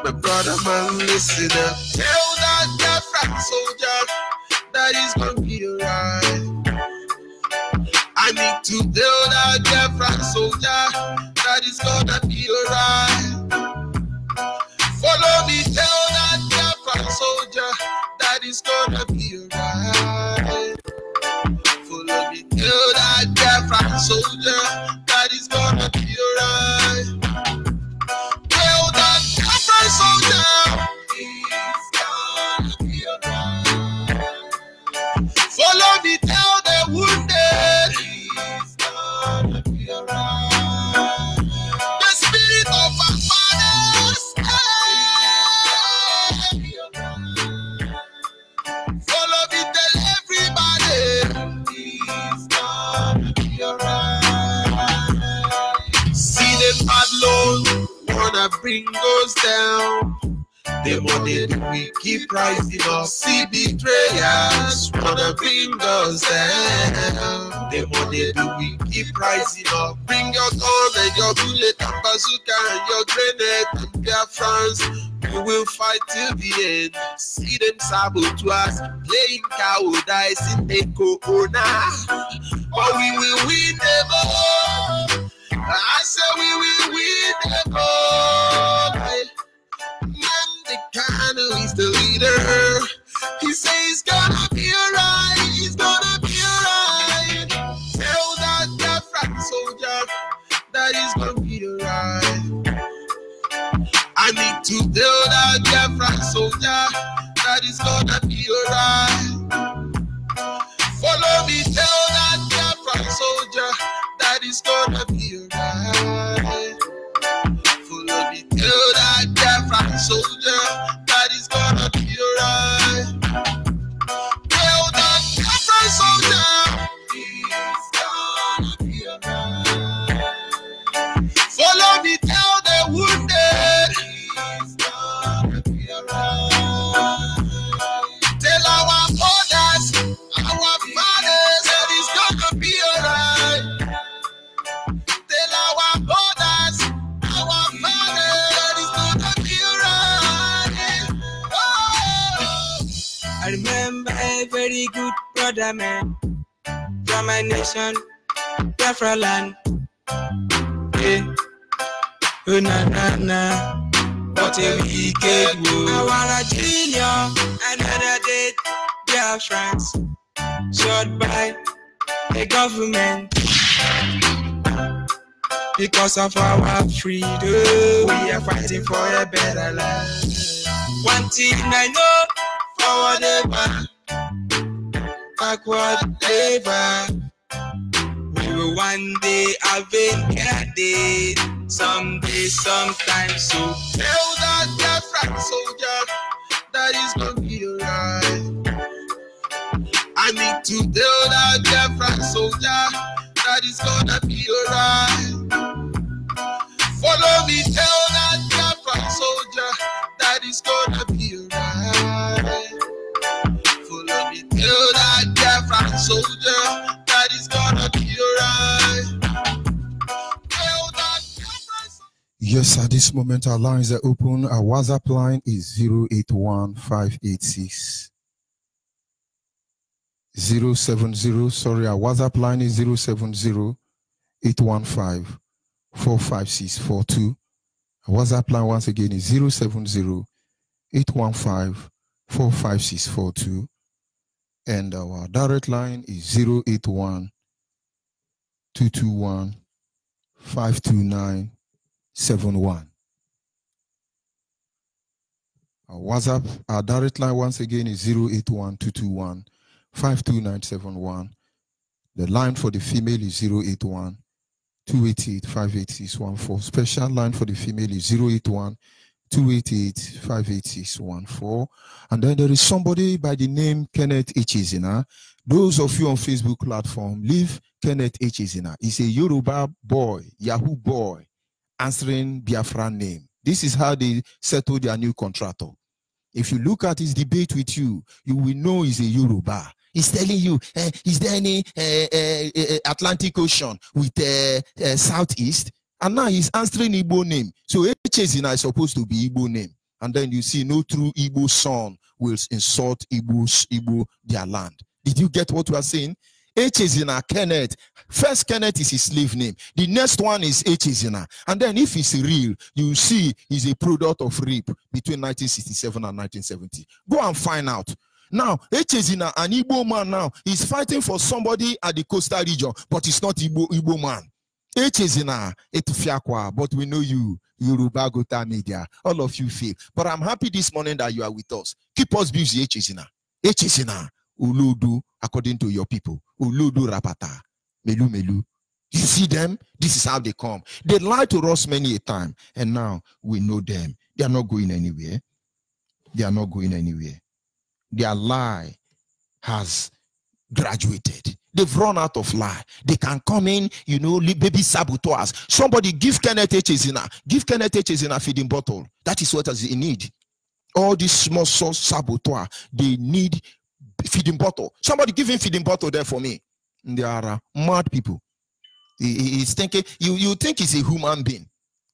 My brother man, listen up. Tell that Biafran soldier that he's gonna be alright. I need to tell that Biafran soldier that he's gonna be alright. Follow me, tell that Biafran soldier that he's gonna be alright. Follow me, tell that Biafran soldier that he's gonna be alright. Tell that Biafran soldier he's gonna be alright. Follow me, tell the wounded he's gonna be alright. The spirit of our fathers be alright. Follow me, tell everybody he's gonna be alright. Loan wanna bring us down. The money that we keep rising up. See betrayers wanna bring us down. The money that we keep rising up. Bring your gun and your bullet and bazooka and your grenade and Biafrans We will fight till the end. See them sabotage, playing cowardice in the corner. But we will win them all. I say we will win them all. Man, the Kano is the leader. He says it's gonna be alright. It's gonna be alright. Tell that Biafra soldier that it's gonna be alright. I need to tell that Biafra soldier that it's gonna be alright. Follow me, tell that Biafra soldier that it's gonna be alright. Follow me, tell that Biafra soldier that it's gonna be alright. Tell that Biafra soldier it's gonna be alright. Follow me, tell the wounded it's gonna be alright. Tell our mothers, our fathers that it's gonna be alright. Tell our mothers, our fathers that it's gonna be alright. Oh. I remember a very good brother man from my nation, Biafra land. Yeah. Oh na na na, what a wicked world. I want a junior, another day, Biafrans, shot by the government. Because of our freedom, we are fighting for a better life. One thing I know, forward ever, backward ever. We will one day have a day, someday, sometime. So tell that Biafra soldier that it's gonna be alright. I need to tell that Biafra soldier that it's gonna be alright. Follow me, tell that Biafra soldier that it's gonna be alright. Follow me, tell that Biafra soldier that it's gonna be alright. Tell that Biafra soldier. Yes, at this moment our lines are open. Our WhatsApp line is 081-586 070. Sorry, our WhatsApp line is 070-815-45642. Our WhatsApp line once again is 070-815-45642. And our direct line is 081-221-52971. Our WhatsApp, our direct line once again is 081-221-52971. The line for the female is 081-288-58614. Special line for the female is 081-288-58614. And then there is somebody by the name Kenneth Echezina. Those of you on Facebook platform, leave Kenneth Echezina. He's a Yoruba boy, Yahoo boy, answering Biafra name. This is how they settle their new contractor. If you look at his debate with you, you will know he's a Yoruba. He's telling you, is there any Atlantic Ocean with Southeast? And now he's answering Igbo name. So Echezina is supposed to be Igbo name. And then you see no true Igbo son will insult Igbo their land. Did you get what we are saying? Echezina, Kenneth. First Kenneth is his slave name. The next one is Echezina. And then if it's real, you see he's a product of rape between 1967 and 1970. Go and find out. Now, Echezina, an Igbo man now, is fighting for somebody at the coastal region, but it's not Igbo man. Echezina, Etufiakwa, but we know you, Yoruba Gota Media. All of you feel. But I'm happy this morning that you are with us. Keep us busy, Echezina. Echezina, Uludu, according to your people. Uludu Rapata, Melu Melu. You see them? This is how they come. They lied to us many a time, and now we know them. They are not going anywhere. They are not going anywhere. Their lie has graduated. They've run out of lie. They can come in, you know, baby saboteurs. Somebody give Kenneth Echezina. Give Kenneth Echezina feeding bottle. That is what he need. All these small sauce saboteur, they need feeding bottle. Somebody give him feeding bottle there for me. They are mad people. He's thinking, you think he's a human being.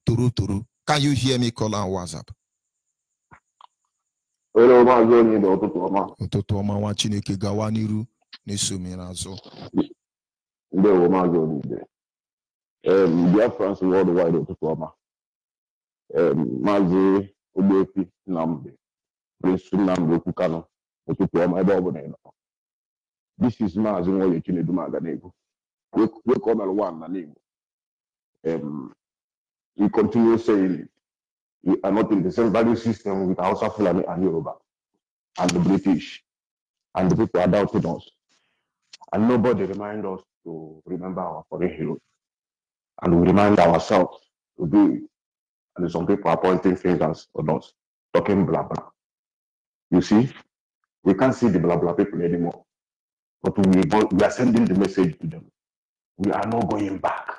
Turu. Can you hear me call on WhatsApp? Hello, Maazị Onyibe, ụtụtụ ọma. Ụtụtụ ọma nwa Chineke gawa n'iru na-eso m n'azụ. Ndewo Maazị Onyibe. Biafra worldwide ụtụtụ ọma. Maazị Ogbuefi Nnamdi, Prince Nnamdi Okwukano, ụtụtụ ọma ebe ọ bụla ị nọ. This is Maazị Nwoye Chinedumaga Negwu. We come at one na Negwu. We continue saying it. We are not in the same value system with Hausa Fulani and Yoruba and the British, and the people are doubting us. And nobody reminds us to remember our foreign heroes. And we remind ourselves to do it. And some people are pointing fingers at us, talking blah blah. You see, we can't see the blah blah people anymore. But we are sending the message to them. We are not going back.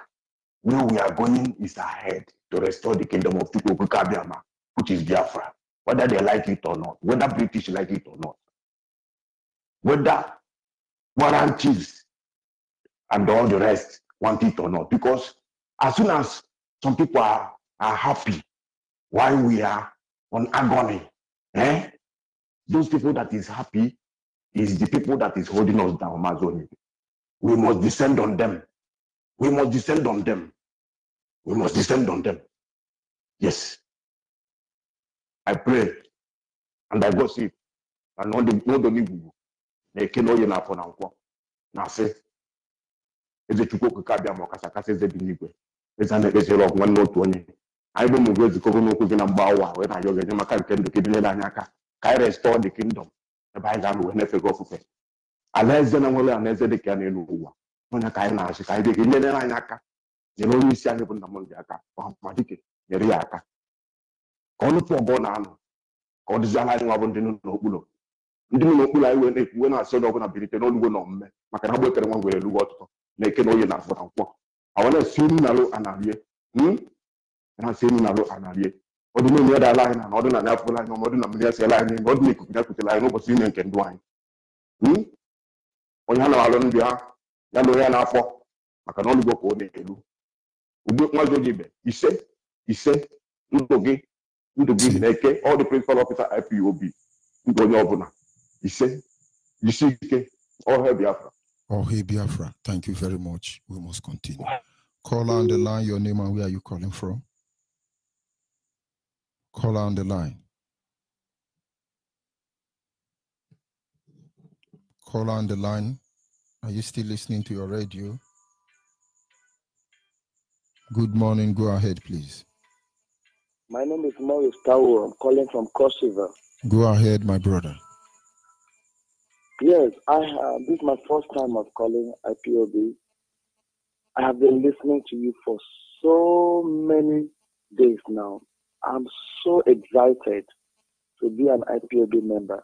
Where we are going is ahead to restore the kingdom of Tukwukabiama, which is Biafra, whether they like it or not, whether British like it or not, whether warrant chiefs and all the rest want it or not. Because as soon as some people are happy while we are on agony, those people that is happy is the people that is holding us down, Mazoni. We must descend on them. We must descend on them. We must descend on them. Yes. I pray and I gossip and not the new. They can know you now for now. Now say, is it Chuko Kabiamo Kasakase Zebinique? It's an example of 1 note 20. I don't know where the Kokono cooking and Bawa when I go get my can the kidney Naka. I restore the kingdom. The Bible will never go for it. Unless then I'm going to the cannon. When I can ask, I begin the Naka. You know, you see, I open the Mondiaka, or Madike, Yeriaka. Call it for Bonano, or the Zalaing of the Nobulo. You didn't know when I saw the ability, don't go on me. I can have one way to water, make it all enough for a walk. I want to see Nalo and Alie. And I see Nalo and Alie. Or the new other line, and other than Apple line, or modern American line, not make up the line over senior can do it. On Yano Alon Bia, Yano Yana, I can only go for the Onyibe, he said, all the principal officer IPOB, he said, you see, all hail Biafra. All hail Biafra. Thank you very much. We must continue. Call on the line, your name and where are you calling from? Call on the line. Call on the line. Are you still listening to your radio? Good morning. Go ahead, please. My name is Maurice Tao. I'm calling from Cross River. Go ahead, my brother. Yes, this is my first time of calling IPOB. I have been listening to you for so many days now. I'm so excited to be an IPOB member.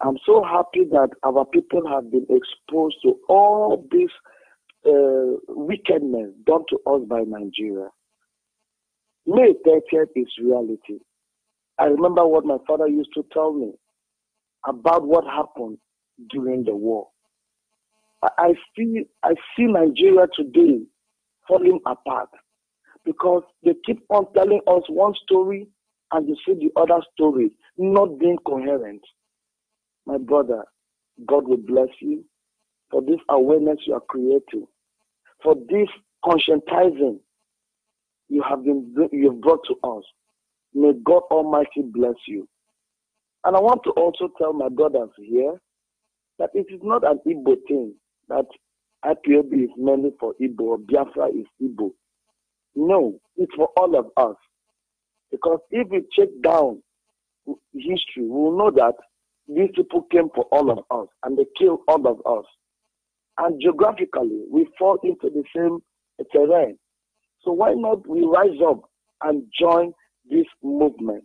I'm so happy that our people have been exposed to all this wickedness done to us by Nigeria. May 30th is reality. I remember what my father used to tell me about what happened during the war. I see Nigeria today falling apart because they keep on telling us one story and you see the other story not being coherent. My brother, God will bless you for this awareness you are creating, for this conscientizing you have brought to us. May God Almighty bless you. And I want to also tell my brothers here that it is not an Igbo thing, that IPOB is mainly for Igbo or Biafra is Igbo. No, it's for all of us. Because if we check down history, we will know that these people came for all of us and they killed all of us. And geographically, we fall into the same terrain. So why not we rise up and join this movement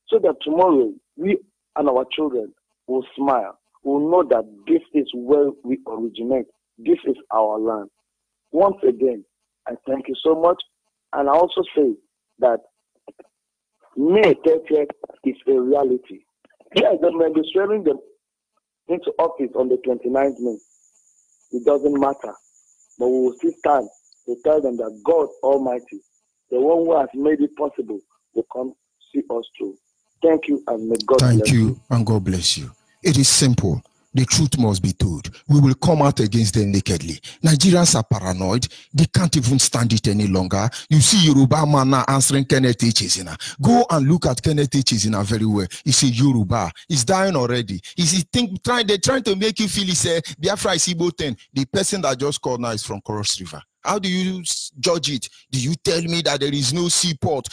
so that tomorrow we and our children will smile, will know that this is where we originate. This is our land. Once again, I thank you so much. And I also say that May 30th is a reality. Yes, they may be swearing them into office on the 29th May. It doesn't matter. But we will still stand to tell them that God Almighty, the one who has made it possible, will come see us through. Thank you, and may God bless you. Thank you, and God bless you. It is simple. The truth must be told. We will come out against them nakedly. Nigerians are paranoid. They can't even stand it any longer. You see Yoruba man now answering Kenneth Chizina. Go and look at Kenneth Chizina very well. He's a Yoruba. He's dying already. They're trying to make you feel he said Biafra is Igbo 10. The person that just called now is from Cross River. How do you judge it? Do you tell me that there is no seaport,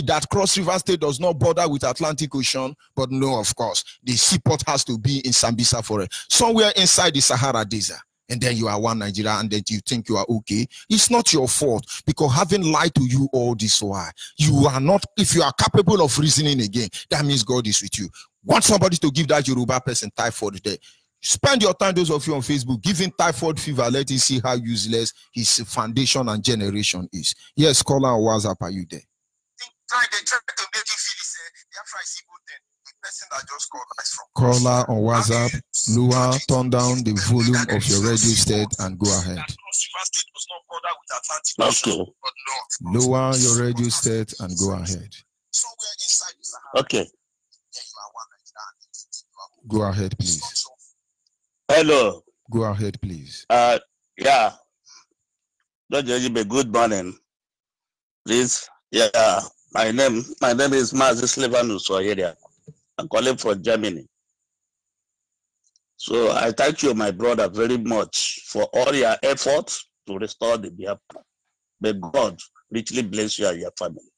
that Cross River State does not border with Atlantic Ocean? But no, of course, the seaport has to be in Sambisa Forest, somewhere inside the Sahara Desert. And then you are one Nigeria, and then you think you are okay. It's not your fault, because having lied to you all this while, you are not, if you are capable of reasoning again, that means God is with you. Want somebody to give that Yoruba person typhoid there. Spend your time, those of you on Facebook, giving typhoid fever. Let us see how useless his foundation and generation is. Yes, caller on WhatsApp, are you there? Caller on WhatsApp, Lua, turn down the volume of your radio set and go ahead. Okay. Lower your radio set and go ahead. Okay. Go ahead, please. Hello. Go ahead, please. Yeah. Dr. Onyibe, good morning. Please. Yeah. My name is Mazi Slevanus Oyeria. I'm calling from Germany. So I thank you, my brother, very much for all your efforts to restore the Biafra. May God richly bless you and your family.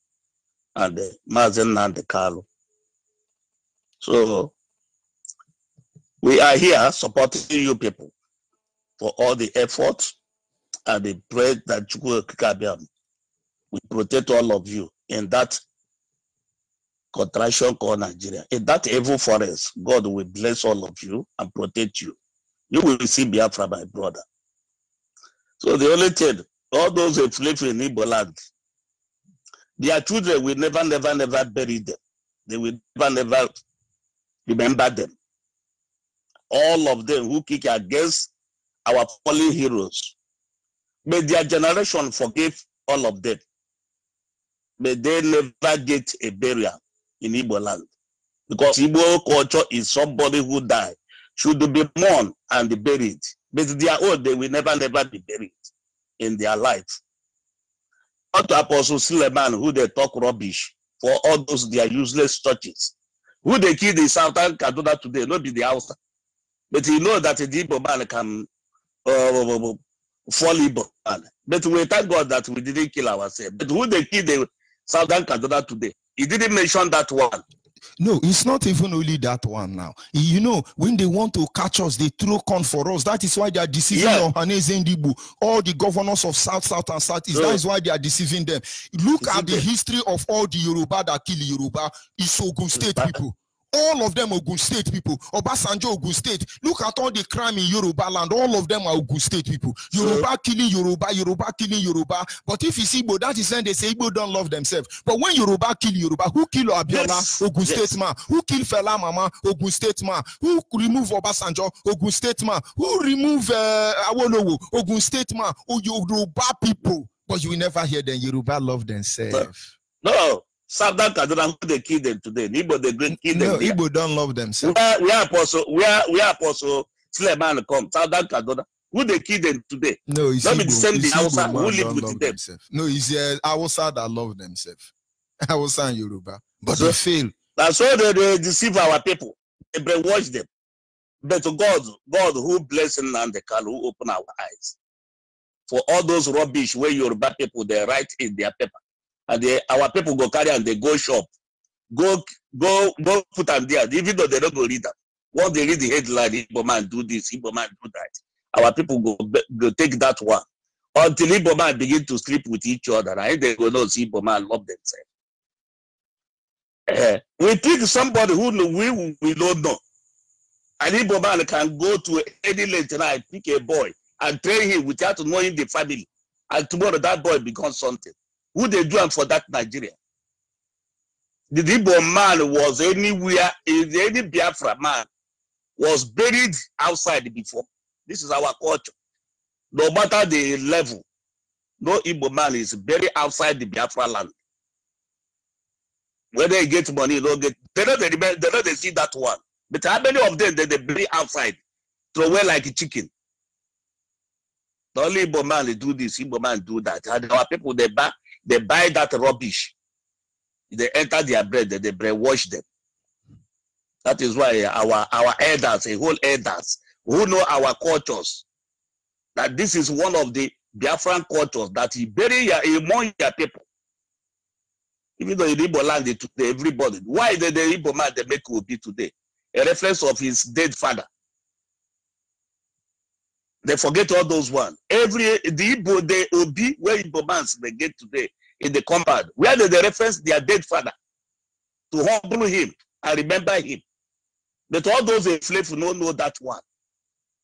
And Mazen and the Carlo. So we are here supporting you people for all the efforts and the prayer that you will we protect all of you in that contraction called Nigeria. In that evil forest, God will bless all of you and protect you. You will see Biafra, my brother. So the only thing, all those who live in Igbo land, their children will never bury them. They will never remember them. All of them who kick against our fallen heroes, may their generation forgive all of them. May they never get a burial in Igbo land. Because Igbo culture is somebody who died, should be mourned and buried. But they are old, they will never be buried in their life. Not to Apostle Suleiman, who they talk rubbish for all those their useless churches. Who they kill in Southern Kaduna today, not be the house. But you know that the Igbo man can fall Igbo man. But we thank God that we didn't kill ourselves. But who they kill the Southern Kaduna today? He didn't mention that one. No, it's not even only that one now. You know, when they want to catch us, they throw corn for us. That is why they are deceiving Ohaneze Ndibu, all the governors of South and Southeast. That is why they are deceiving them. Look at the history of all the Yoruba that kill Yoruba. It's Ogun State people. All of them are Ogun State people. Obasanjo, Ogun State. Look at all the crime in Yoruba land. All of them are Ogun State people. Yoruba killing Yoruba, Yoruba killing Yoruba. But if it's Igbo, that is when they say Igbo don't love themselves. But when Yoruba kill Yoruba, who kill Abiola? Ogun State man. Who kill Fela Mama? Ogun State man. Who remove Obasanjo? Ogun State man. Who remove Awolowo? Ogun State man. Oh, Yoruba people. But you will never hear them. Yoruba love themselves. No. Southern Kaduna, who they kill them today? Igbo they kill them. No, Igbo don't love themselves. Where Apostle Suleiman come? Southern Kaduna, who they kill them today? No, it's not Igbo. the same the Hausa who live with them. Themselves. No, it's Hausa that love themselves. Hausa and Yoruba, but they fail. That's why they deceive our people. They brainwash them. But God who bless and the Kalu, who open our eyes for all those rubbish where Yoruba people they write in their paper. And our people go carry and they go shop, go put them there. Even though they don't go read them, once they read the headline, Igbo man do this, Igbo man do that. Our people go take that one until Igbo man begin to sleep with each other, and they go know see Igbo man love themselves. We pick somebody who we don't know, and Igbo man can go to any late night, pick a boy and train him without knowing the family, and tomorrow that boy becomes something. Who they do for that Nigeria? The Igbo man was anywhere, any Biafra man was buried outside before. This is our culture. No matter the level, no Igbo man is buried outside the Biafra land. Whether he get money, he don't get. They don't see that one. But how many of them they bring outside, throw away like a chicken? The only Igbo man they do this, Igbo man do that. And our people they buy that rubbish. They enter their bread, they brainwash them. That is why our elders, a whole elders who know our cultures, that this is one of the Biafran cultures that he bury among your people. Even though in Igbo land today, everybody. Why the Igbo man they make Obi today? A reference of his dead father. They forget all those ones. The Igbo, the Obi, where Igbo mans they get today in the compound, where they reference their dead father to humble him and remember him. But all those slaves don't know that one.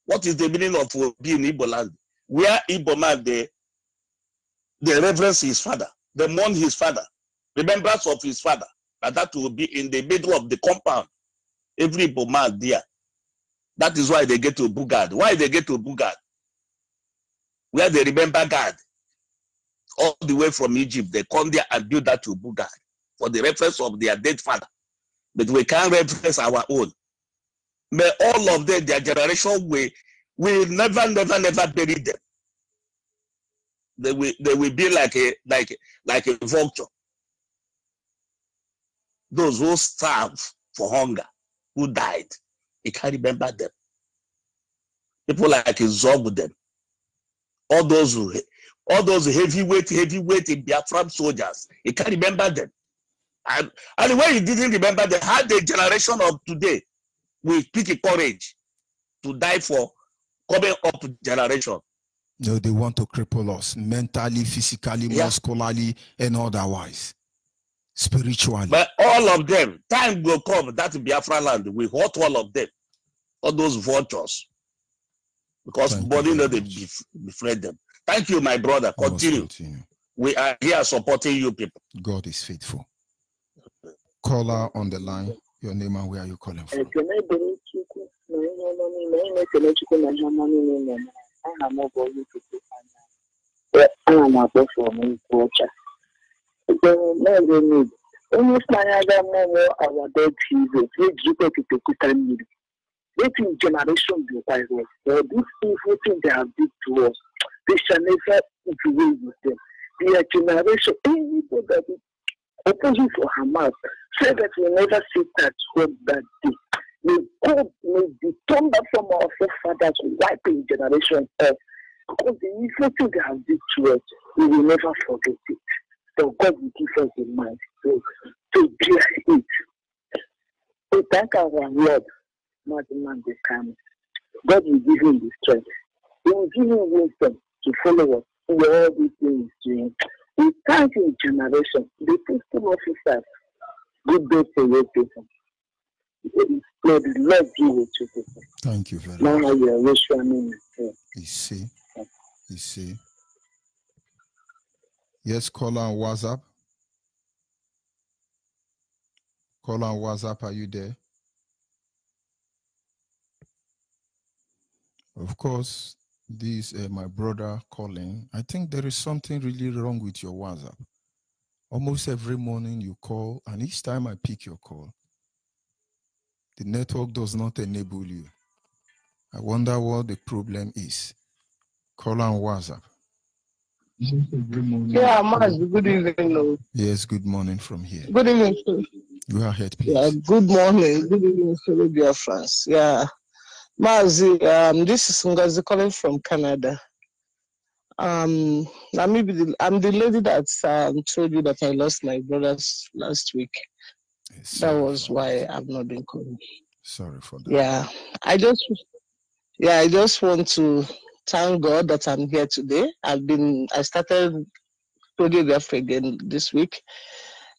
What is the meaning of Obi in Igbo land? Where Igbo man they reverence his father, they mourn his father, remembrance of his father, and that will be in the middle of the compound. Every Igbo man there. That is why they get to Bugad. Why they get to Bugad? Where they remember God. All the way from Egypt, they come there and build that to Bugad for the reference of their dead father. But we can't reference our own. But all of them, their generation, we never bury them. They will be like a vulture. Those who starve for hunger, who died, you can't remember them. People like Zog them. All those heavyweight Biafran soldiers, you can't remember them. And when you didn't remember, they had the generation of today with picky courage to die for coming up generation. No, they want to cripple us mentally, physically, muscularly, and otherwise. Spiritually. But all of them, time will come, that Biafra land, we hurt all of them. All those vultures. Because body know they befriend them. Thank you, my brother. Continue. We are here supporting you people. God is faithful. Caller on the line. Your name and where are you calling from? Waiting generation be wise. This evil thing they have did to us, they shall never do away with them. Their generation, anybody that is opposing for Hamas, say that we never sit at home that day. May God may be turned back from our forefathers, wiping generation off. Because the evil thing they have did to us, we will never forget it. So God will give us the mind to bear it. We thank our Lord. Man becomes. God will give him the strength. He will give him wisdom to follow us in all these things doing. We thank in generation the peaceful officers. Good day for your people. Lord, love you with you people. Thank you very much. Now you are wishing. You see. Yes, call on WhatsApp. Call on WhatsApp. Are you there? Of course, this my brother calling. I think there is something really wrong with your WhatsApp. Almost every morning you call, and each time I pick your call, the network does not enable you. I wonder what the problem is. Call on WhatsApp. Yeah, Maz, good evening. Yes, good morning from here. Good evening, sir. Go ahead, please. Yeah, good morning. Good evening, fellow Biafrans. Yeah. Mazi, this is Ngozi calling from Canada. I'm the lady that told you that I lost my brothers last week. That was why I've not been calling. Sorry for that. Yeah, I just want to thank God that I'm here today. I started Radio Biafra again this week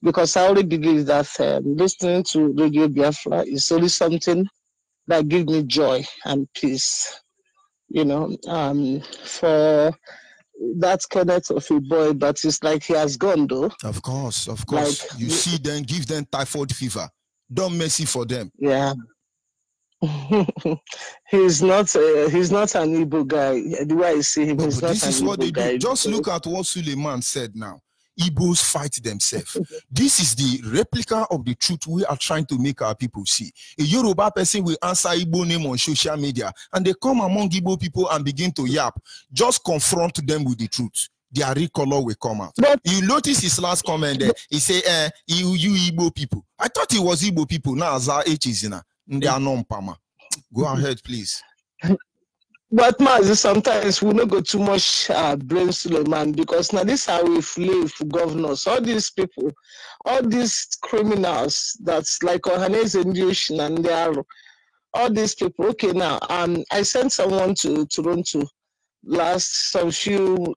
because I already believe that listening to Radio Biafra is only something that gives me joy and peace, for that connect of a boy, but it's like he has gone though. Of course. Like, you see them, give them typhoid fever. Don't mess it for them. Yeah. He's not an Igbo guy. The way I see him, he's not an Igbo guy. Just look at what Suleiman said now. Igbos fight themselves. This is the replica of the truth we are trying to make our people see. A Yoruba person will answer Igbo name on social media, and they come among Igbo people and begin to yap. Just confront them with the truth. Their real color will come out. But you notice his last comment there. He say, you Igbo people. I thought it was Igbo people. Now, H is in they are non-pama. Go ahead, please. But Mazi, sometimes we don't go too much brainstorm, man, because now this is how we flee for governors. All these people, all these criminals that's like Ohanes and Jewish and they are all these people. Okay, now I sent someone to Toronto last year,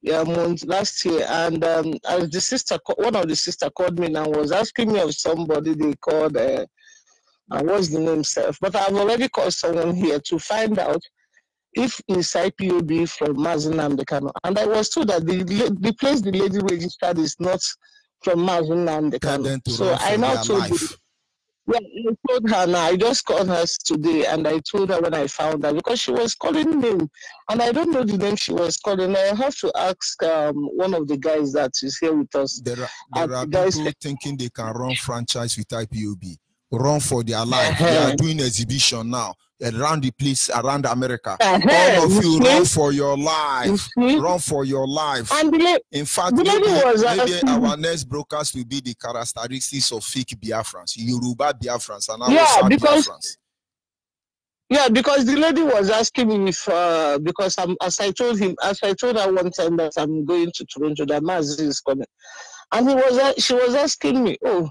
and the sister, one of the sister called me and was asking me of somebody they called what's the name self, but I've already called someone here to find out if it's IPOB from Mazinam Dekano. And I was told that the place the lady registered is not from Mazinam Dekano. So I now told you. Yeah, I told her now. I just called her today and I told her when I found her because she was calling me and I don't know the name she was calling. I have to ask one of the guys that is here with us. There are people thinking they can run franchise with IPOB. Run for their life. They are doing exhibition now around the place, around America. All of you run for your life. Run for your life. In fact, maybe our next broadcast will be the characteristics of fake Biafrans, Yoruba Biafrans, and Hausa Biafrans. Yeah, because the lady was asking me if, because as I told her one time that I'm going to Toronto, that Mazi is coming, and she was asking me, oh,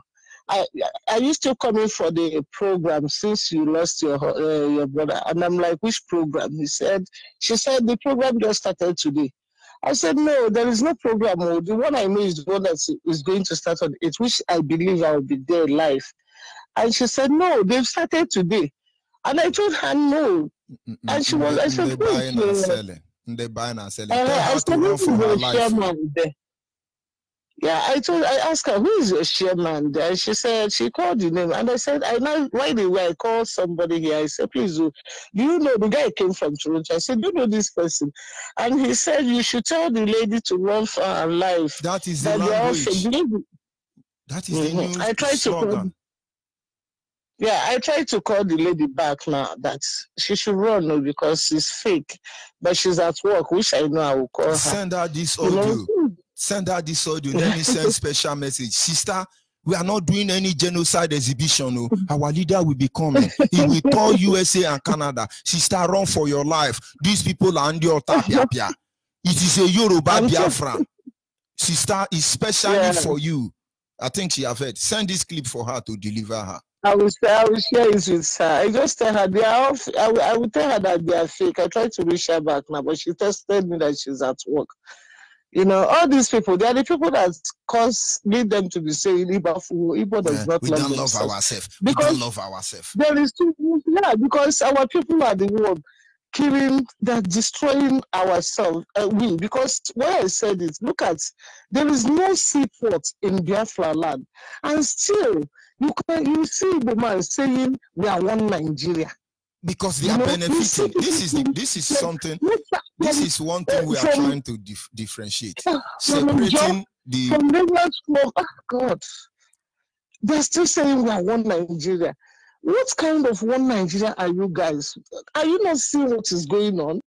are you still coming for the program since you lost your brother? And I'm like, which program? She said the program just started today. I said, no, there is no program. The one I know is the one that is going to start on it, which I believe I will be there live. And she said, no, they've started today. And I told her no. And she was, I said, they're buying and selling. They're buying and selling. Tell her to run for her life. Yeah, I asked her, who is your chairman there? And she said, she called the name. And I said, I know right away, I called somebody here. I said, please, do you know the guy came from Toronto? I said, do you know this person? And he said, you should tell the lady to run for her life. That is the language. That is the new I tried slogan. I tried to call the lady back now that she should run because it's fake. But she's at work, which I know I will call her. Send her this audio. Send her this audio. Let me send special message. Sister, we are not doing any genocide exhibition. No. Our leader will be coming. He will tour USA and Canada. Sister, run for your life. These people are under your tapia. It is a Yoruba Biafra. Sister, especially for you. I think she have heard. Send this clip for her to deliver her. I will share it with her. I just tell her they are off. I will tell her that they are fake. I tried to reach her back now, but she tested me that she's at work. You know, all these people, they are the people that lead them to be saying Igbo does not we love don't themselves. love ourselves. We don't love ourselves. There is because our people are the one killing, they're destroying ourselves. Because why I said it, look at, there is no seaport in Biafra land, and still you see the man saying we are one Nigeria. Because they are benefiting. This is something. This is one thing we are trying to differentiate. Separating oh God, they're still saying we are one Nigeria. What kind of one Nigeria are you guys? Are you not seeing what is going on?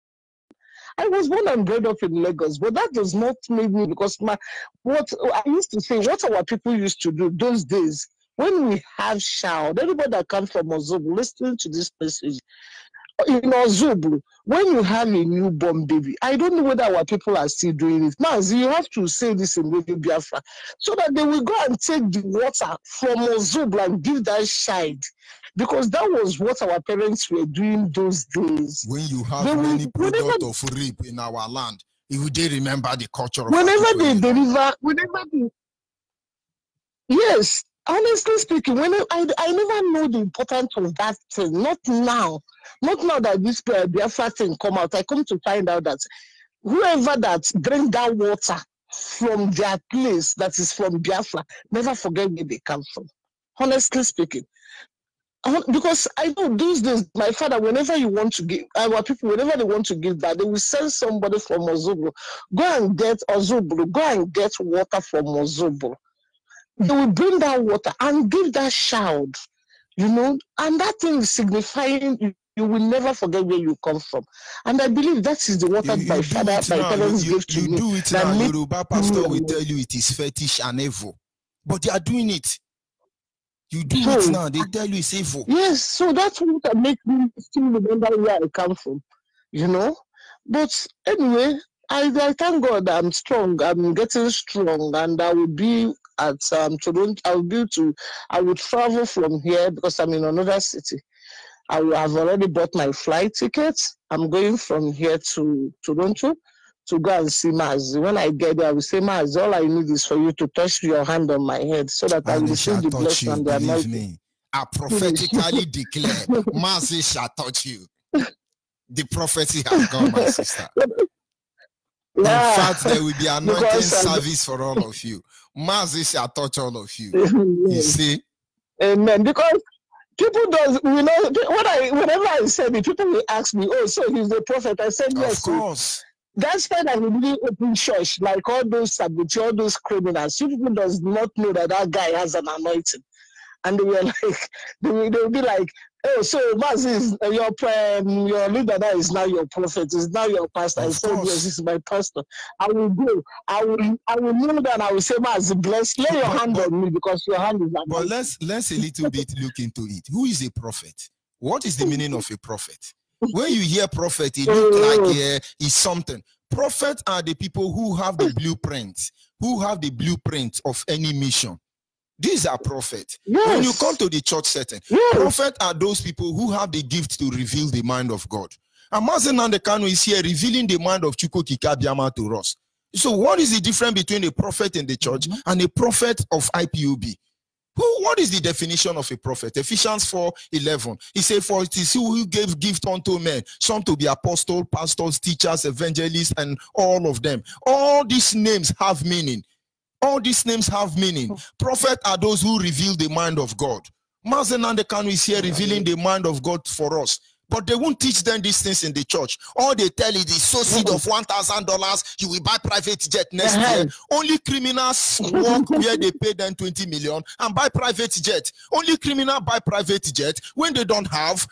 I was born and bred up in Lagos, but that does not make me, because what I used to say, what our people used to do those days. When we have shout, anybody that comes from Ozubulu listening to this message, in Ozubulu, when you have a newborn baby, I don't know whether our people are still doing it. Now, you have to say this in Radio Biafra, so that they will go and take the water from Ozubulu and give that child, because that was what our parents were doing those days. When you have many products of rape in our land, you do remember the culture of whenever they deliver, yes. Honestly speaking, when I never know the importance of that thing. Not now that this Biafra thing come out. I come to find out that whoever that bring that water from their place that is from Biafra, never forget where they come from. Honestly speaking, Because I know these days, my father, whenever you want to give, our people, whenever they want to give that, they will send somebody from Ozubru. Go and get Ozubru, go and get water from Ozubru. They will bring that water and give that child, and that thing is signifying you will never forget where you come from. And I believe that is the water my parents gave to me. You do it now, Yoruba pastor will tell you it is fetish and evil. But they are doing it. You do it now, they tell you it's evil. Yes, so that's what makes me still remember where I come from, But anyway, I thank God I'm strong. I'm getting strong, and I will be at Toronto. I will travel from here because I'm in another city. I have already bought my flight tickets. I'm going from here to Toronto to go and see Maz. When I get there, I will say, Maz, all I need is for you to touch your hand on my head so that I will receive the blessing and the anointing. I prophetically declare, Maz shall touch you. The prophecy has gone, my sister. In fact, there will be anointing service for all of you. Maz shall touch all of you. You see? Amen. Because people whenever I said it, people will ask me, oh, so he's the prophet. I said, yes. Of course. That's why I really open church, like all those sabotage, all those criminals. People does not know that guy has an anointing. And they were like, they will be like, oh, so Maz is your leader now is now your prophet, is now your pastor. I said, yes, this is my pastor. I will go. I will kneel down. I will say, Maz, bless, lay your hand on me because your hand is anointed. But let's a little bit look into it. Who is a prophet? What is the meaning of a prophet? When you hear prophet, it looks like it's something. Prophets are the people who have the blueprint of any mission. These are prophets. Yes. When you come to the church setting, prophets are those people who have the gift to reveal the mind of God. And Mazen Nandekano is here revealing the mind of Chukwu Kikabiama to us. So what is the difference between a prophet in the church and a prophet of IPOB? What is the definition of a prophet? Ephesians 4:11. He said, for it is who gave gift unto men, some to be apostles, pastors, teachers, evangelists, and all of them. All these names have meaning. All these names have meaning. Prophets are those who reveal the mind of God. Mazen Nandekano is here revealing the mind of God for us. But they won't teach them these things in the church. All they tell you is sow seed of $1,000, you will buy private jet next year. Only criminals work where they pay them 20 million and buy private jet. Only criminals buy private jet when they don't have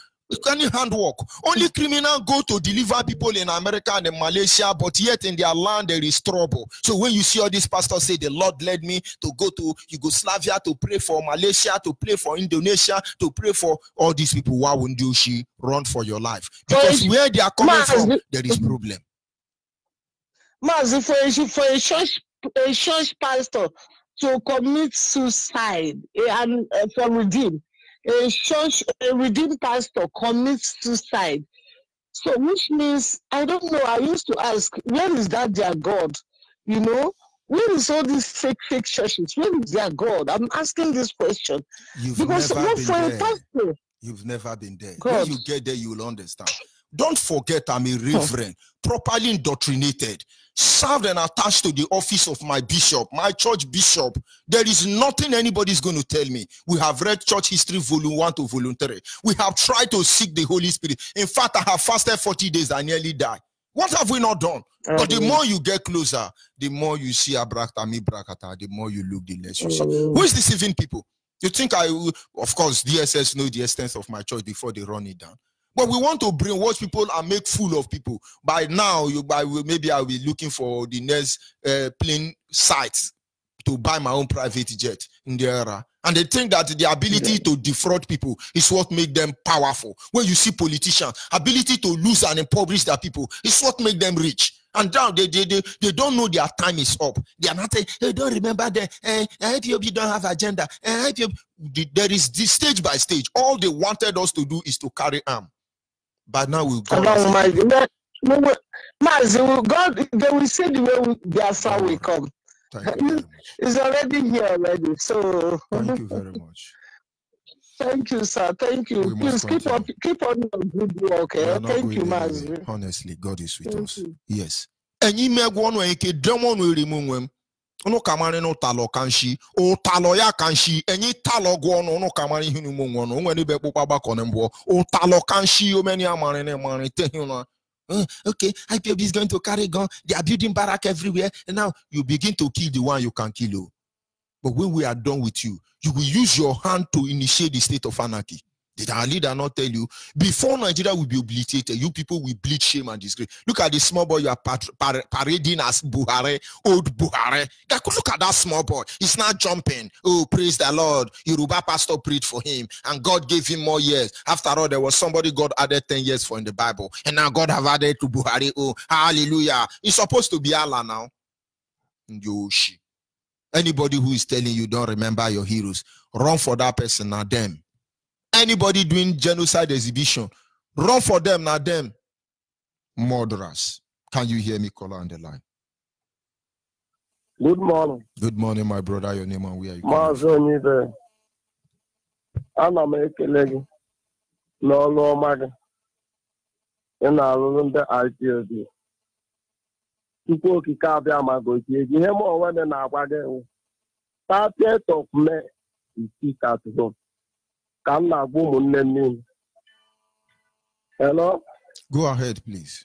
any handwork. Only criminals go to deliver people in America and in Malaysia, but yet in their land there is trouble. So when you see all these pastors say, the Lord led me to go to Yugoslavia, to pray for Malaysia, to pray for Indonesia, to pray for all these people, why wouldn't you run for your life? Because where they are coming from, there is problem. Maz, for a church pastor to commit suicide and for redeem, a redeemed pastor commits suicide. So, which means, I don't know, I used to ask, where is that their God? Where is all these fake churches? Where is their God? I'm asking this question. You've never been there. God. When you get there, you will understand. Don't forget, I'm a reverend, properly indoctrinated, served and attached to the office of my bishop, my church bishop. There is nothing anybody's going to tell me. We have read church history volume 1 to volume 3. We have tried to seek the Holy Spirit. In fact, I have fasted 40 days. I nearly died. What have we not done? But the more you get closer, the more you see Abrakatami Brakata, the more you look, the less you see. Who is deceiving people? You think of course, DSS know the extent of my church before they run it down. But we want to brainwash people and make fool of people. By now, maybe I'll be looking for the next plane sites to buy my own private jet in the era. And they think that the ability to defraud people is what makes them powerful. When you see politicians, ability to lose and impoverish their people is what makes them rich. And now they don't know their time is up. They are not saying, hey, don't remember that IPOB don't have agenda. There is this stage by stage. All they wanted us to do is to carry arm. But now we've got God, they will say the way Biafra will come. It's already here already. So thank you very much. Thank you, sir. Thank you. Please keep on your good work. Thank you, Maz. Honestly, God is with us. You. Yes. Ono kamari no talo kanshi o talo ya kanshi enyi talo go no kamari hinu mo no nwere be kpokpa ba konembo o talo kanshi o many amari ne mari te hinu. Okay, IPOB is going to carry gun. They are building barrack everywhere, and now you begin to kill the one you can kill. But when we are done with you, you will use your hand to initiate the state of anarchy. Did our leader not tell you? Before Nigeria will be obliterated, you people will bleed shame and disgrace. Look at the small boy you are parading as Buhari, old Buhari. Look at that small boy. He's not jumping. Oh, praise the Lord. Yoruba pastor prayed for him, and God gave him more years. After all, there was somebody God added 10 years for in the Bible, and now God have added to Buhari. Oh, hallelujah. It's supposed to be Allah now. Yoshi. Anybody who is telling you don't remember your heroes, run for that person, not them. Anybody doing genocide exhibition, run for them, not them. Murderers. Can you hear me, caller on the line? Good morning. Good morning, my brother. Your name and where are you? Onyibe. Ana m ekele gị n'ọrụ ọma gị ị na-arụrụ ndị IPOB. Chukwu okike abịa ma gozie gị ihe m onwe m na-agwa gị 30th of May is at home. Ka m na-agwa ụmụnne m niile. Hello? Go ahead, please.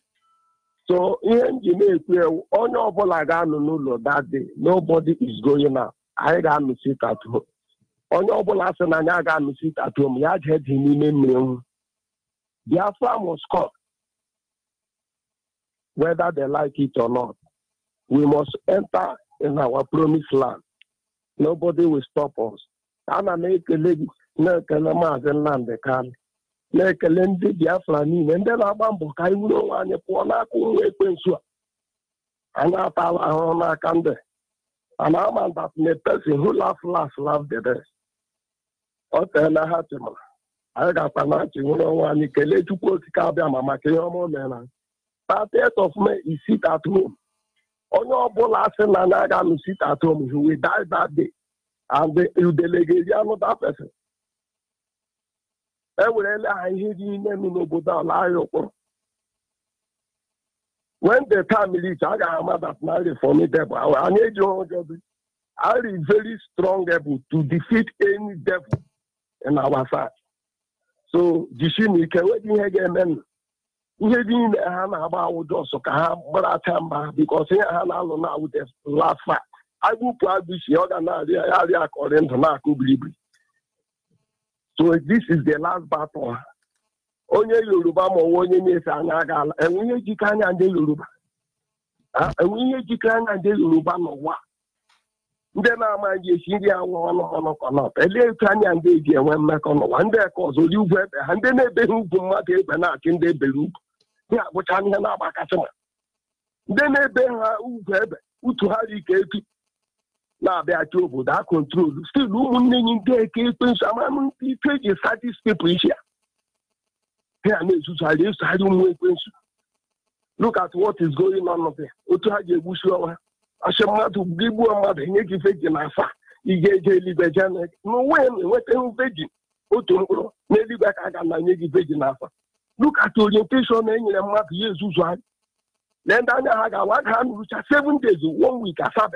So ihe m ji na-ekwu onye ọbụla ga-anọ n'ụlọ that day. Nobody is going out. Anyị ga-anọ sit at home. Onye ọbụla sị na anyị ga-anọ sit at home ya jee dị n'ime mmiri nwụ. Biafra must come. Whether they like it or not, we must enter in our promised land. Nobody will stop us. Ana m ekele gị na-ekele Maazị Nnamdi Kanu na-ekele ndị Biafra niile ndị na-agba mbọ ka anyị wuru onwe anyị pụọ n'aka ụmụ ekwensu a. Anyị atala ahụhụ n'aka ndị. And I'm that the person who laugh the best. Ọ teela ha chịmara. Anyị ga-akpa na achị nwere onwe anyị kelee Chukwu okike abịa ma maka ihe ọma o mere na 30th of May is sit at home. Onye ọbụla sị na anyị ga-anọ sit at home, he will die that day. And you delegate another person. When the time reach, I got that now for me devil. I need you. I am very strong able to defeat any devil in our side. So Jishimi can wait in again. We didn't have about also because here I now with the last fact. I will probably see other area according to Nakubli. So this is the last battle. Onye Yoruba mo onye nyesa anaga and we jikanya and Yoruba. And we jikanya and Yoruba no wa. Then I might just see the one not. A little tiny and they when make on one day cause you web and then they who mat and I can they believe. Yeah, which I know about customer. Then they bring her who web who to hurry KP. Now they are trouble that control. Still, women in their case, I'm people here. Look at what is going on up there. I shall not to give one mother in any virgin. You get daily virgin. No way, what a virgin. Maybe back I got my virgin. Look at the orientation in a month years. Then I got 100 which are 7 days, 1 week. I said,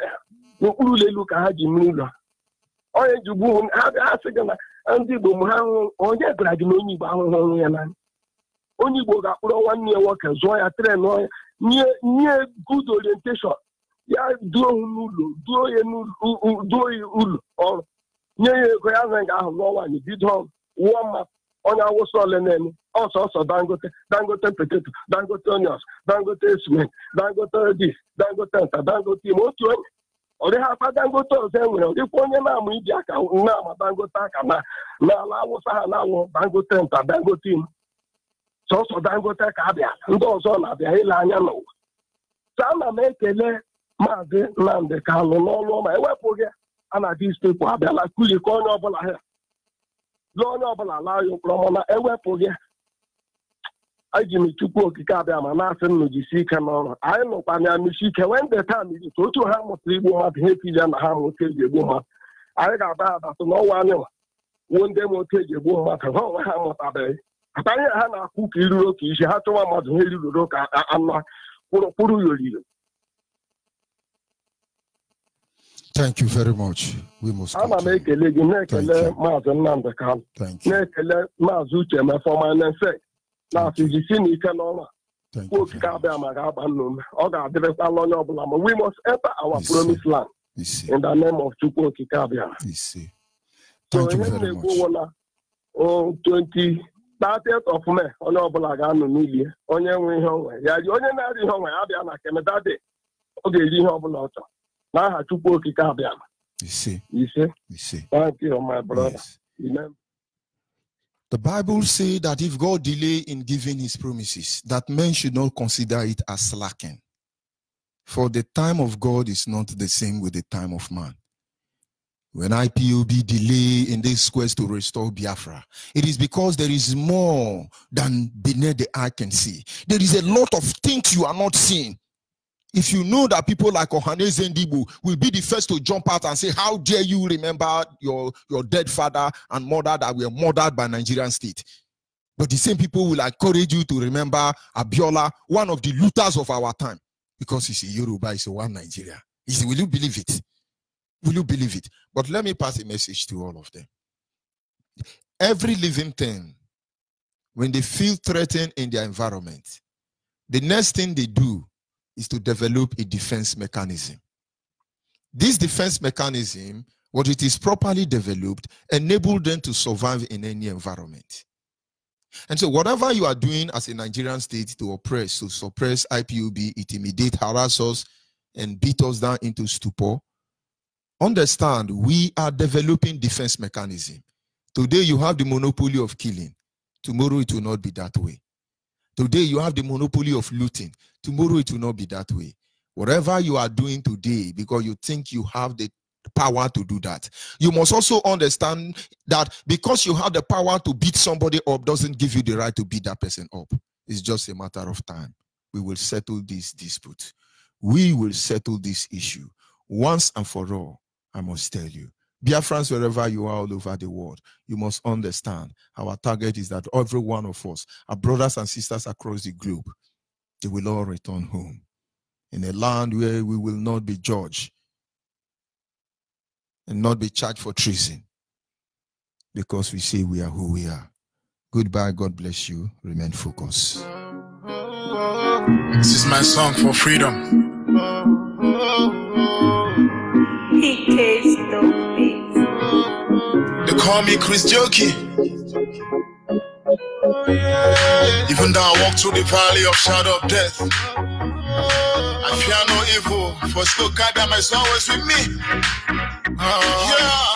no, look at Jimula. Or you won't have asked and the Bumhan or yet like Noni Bahan. Only got 1 year workers, so I train near good orientation. Yeah, do you or near Grand no one did home warm up on our solemn also Dangote potato, Dangote onions, Dangote cement, Dangote this, Dangote motor. Or they have a Dangote then if one now media now Dangote now allow Dangote. So Dangote Kabia, and those on the Hilano. Some make a Maazị Nnamdi Kanu n'ọrụ ọma ewepụ gị ana these people abịala kuli ka onye ọbụla ha onye ọbụla laa ya ụkpụrụ ọma na ewepụ gị eji m Chukwu okike abịa ma na-asị m jisi ike n'ọrụ anyị nụkwa na amịsi ike when the time is otu ha mụtara igbu mmadụ ha etilia na ha nwoke eji egbu mmadụ anyị ga-aba abatụ n'ọnwa anyị wuo ndị nwoke eji egbu mmadụ ha onwe ha mụtabeghị atanye ha na-akwụ ka iruro ka isi ha chụwa mmadụ ha eriruro ka anụ kpụrụ yoriro. Thank you very much. We must continue. Thank you. We must enter our promised land in the name of Chukwu Kikabia. Thank you very much. 30th of May, onye ọbụla ga-anọ n'ili onye nwe ihe onwe ya ji onye na-arị ihe onwe ya bịa na kemedade ọ ga-eri ihe ọbụla ọ chọrọ n'aha Chukwu Okike abịa. Ise. Thank you, my brother. Yes. Amen. The Bible says that if God delay in giving his promises, that men should not consider it as slacking. For the time of God is not the same with the time of man. When IPOB delay in this quest to restore Biafra, it is because there is more than beneath the eye can see. There is a lot of things you are not seeing. If you know that people like Ohaneze Ndibu will be the first to jump out and say, how dare you remember your dead father and mother that were murdered by Nigerian state. But the same people will encourage you to remember Abiola, one of the looters of our time, because he's a Yoruba, he's a one Nigeria. He said, will you believe it? Will you believe it? But let me pass a message to all of them. Every living thing, when they feel threatened in their environment, the next thing they do is to develop a defense mechanism. This defense mechanism, when it is properly developed, enables them to survive in any environment. And so whatever you are doing as a Nigerian state to oppress, to suppress IPOB, intimidate, harass us, and beat us down into stupor, understand, we are developing defense mechanism. Today you have the monopoly of killing. Tomorrow it will not be that way. Today you have the monopoly of looting. Tomorrow it will not be that way. Whatever you are doing today, because you think you have the power to do that, you must also understand that because you have the power to beat somebody up doesn't give you the right to beat that person up. It's just a matter of time. We will settle this dispute. We will settle this issue once and for all. I must tell you, Biafrans, wherever you are all over the world, you must understand our target is that every one of us, our brothers and sisters across the globe, they will all return home in a land where we will not be judged and not be charged for treason because we say we are who we are. Goodbye. God bless you. Remain focused. This is my song for freedom. They call me Chris Jokey. Even though I walk through the valley of shadow of death, I fear no evil, for still God that is always with me. Yeah,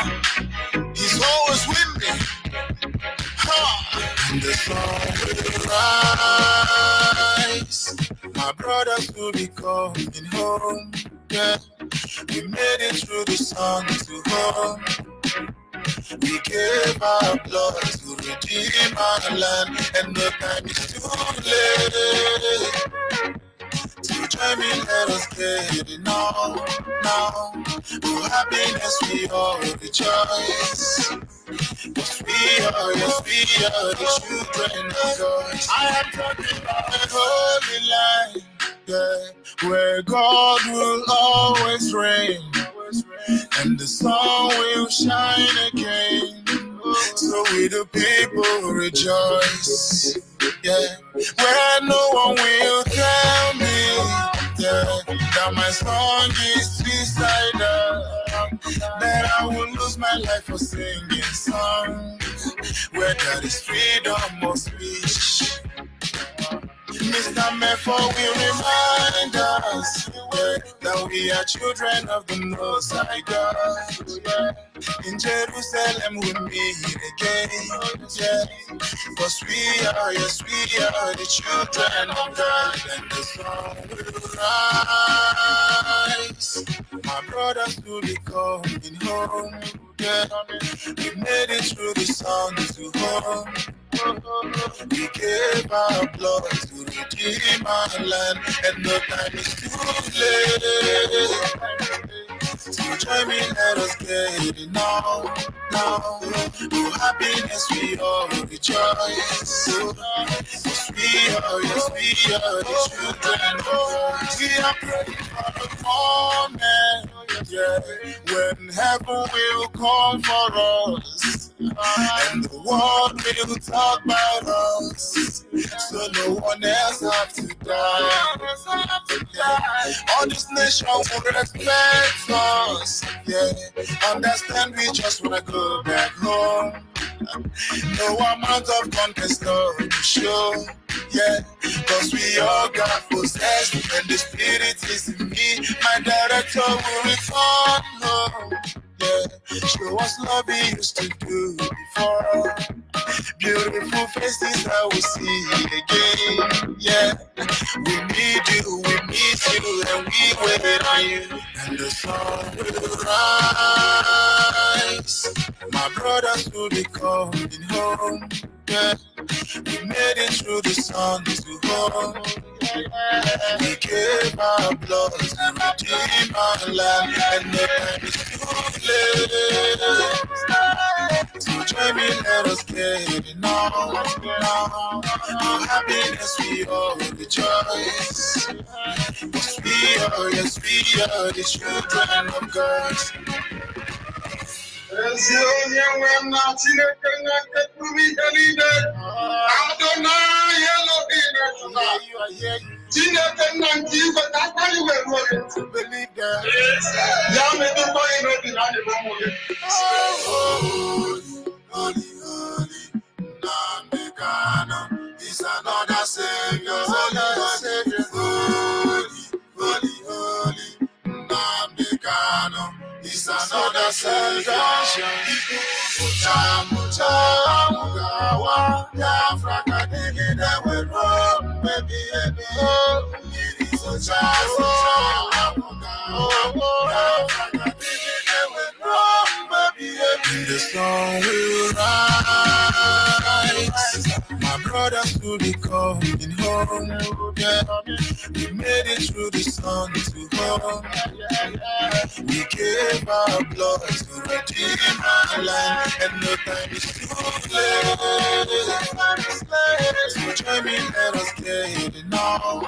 he's always with me. And the sun will rise. My brothers will be coming home. Yeah, we made it through the sun to home. We gave our blood to redeem our land, and the time is too late. To join me, let us get it now. For happiness we all rejoice. Yes, we are the children of God. I am talking about the holy land, yeah, where God will always reign, and the sun will shine again. So we the people rejoice, yeah, where no one will tell me, yeah, that my song is suicidal, that I will lose my life for singing songs, where there is freedom of speech. Mr. Mepho will remind us, yeah, that we are children of the Most High God. In Jerusalem we meet again, yeah, because we are the children of God, and the sun will rise. My brothers will be coming home, yeah, we made it through the sun to home. We gave our blood to redeem our land, and the time is too late. So join me, let us get it now. For happiness we all rejoice. Yes, we are the children of God. We are praying for the moment, Yeah, when heaven will come for us, and the world will talk about us, so no one else have to die. All this nation will respect us. Yeah, understand we just wanna go back home. No amount of contest to show. Yeah, cause we all got possessed, and the spirit is in me. My director will return home. Yeah, show us love we used to do before. Beautiful faces I will see again. Yeah, we need you, we miss you, and we wait on you. And the sun will rise. My brothers will be coming home. Yeah, we made it through the sun to home. We gave our blood to redeem our land, and the time is too late. So join me, let us get it now. Our happiness we all rejoice. Yes, we are the children of God. Is another Savior. Holy, Namdekano is another salvation. Mucha, Mugawa, Biafra, Kadigi, that will run, baby. It is a child, the sun will rise. My brothers will be coming home. Yeah, we made it through the sun to home. We gave our blood to redeem our land, and no time is too late. So join me, let us get it now.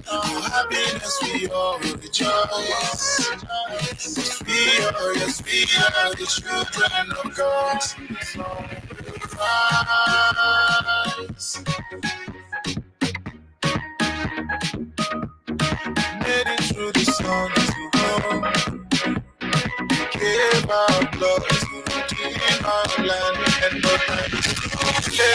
For happiness we all rejoice. Yes, we are the children of God. Rise. Made it through the sun to home. Gave our blood to redeem our land, and no time is too late.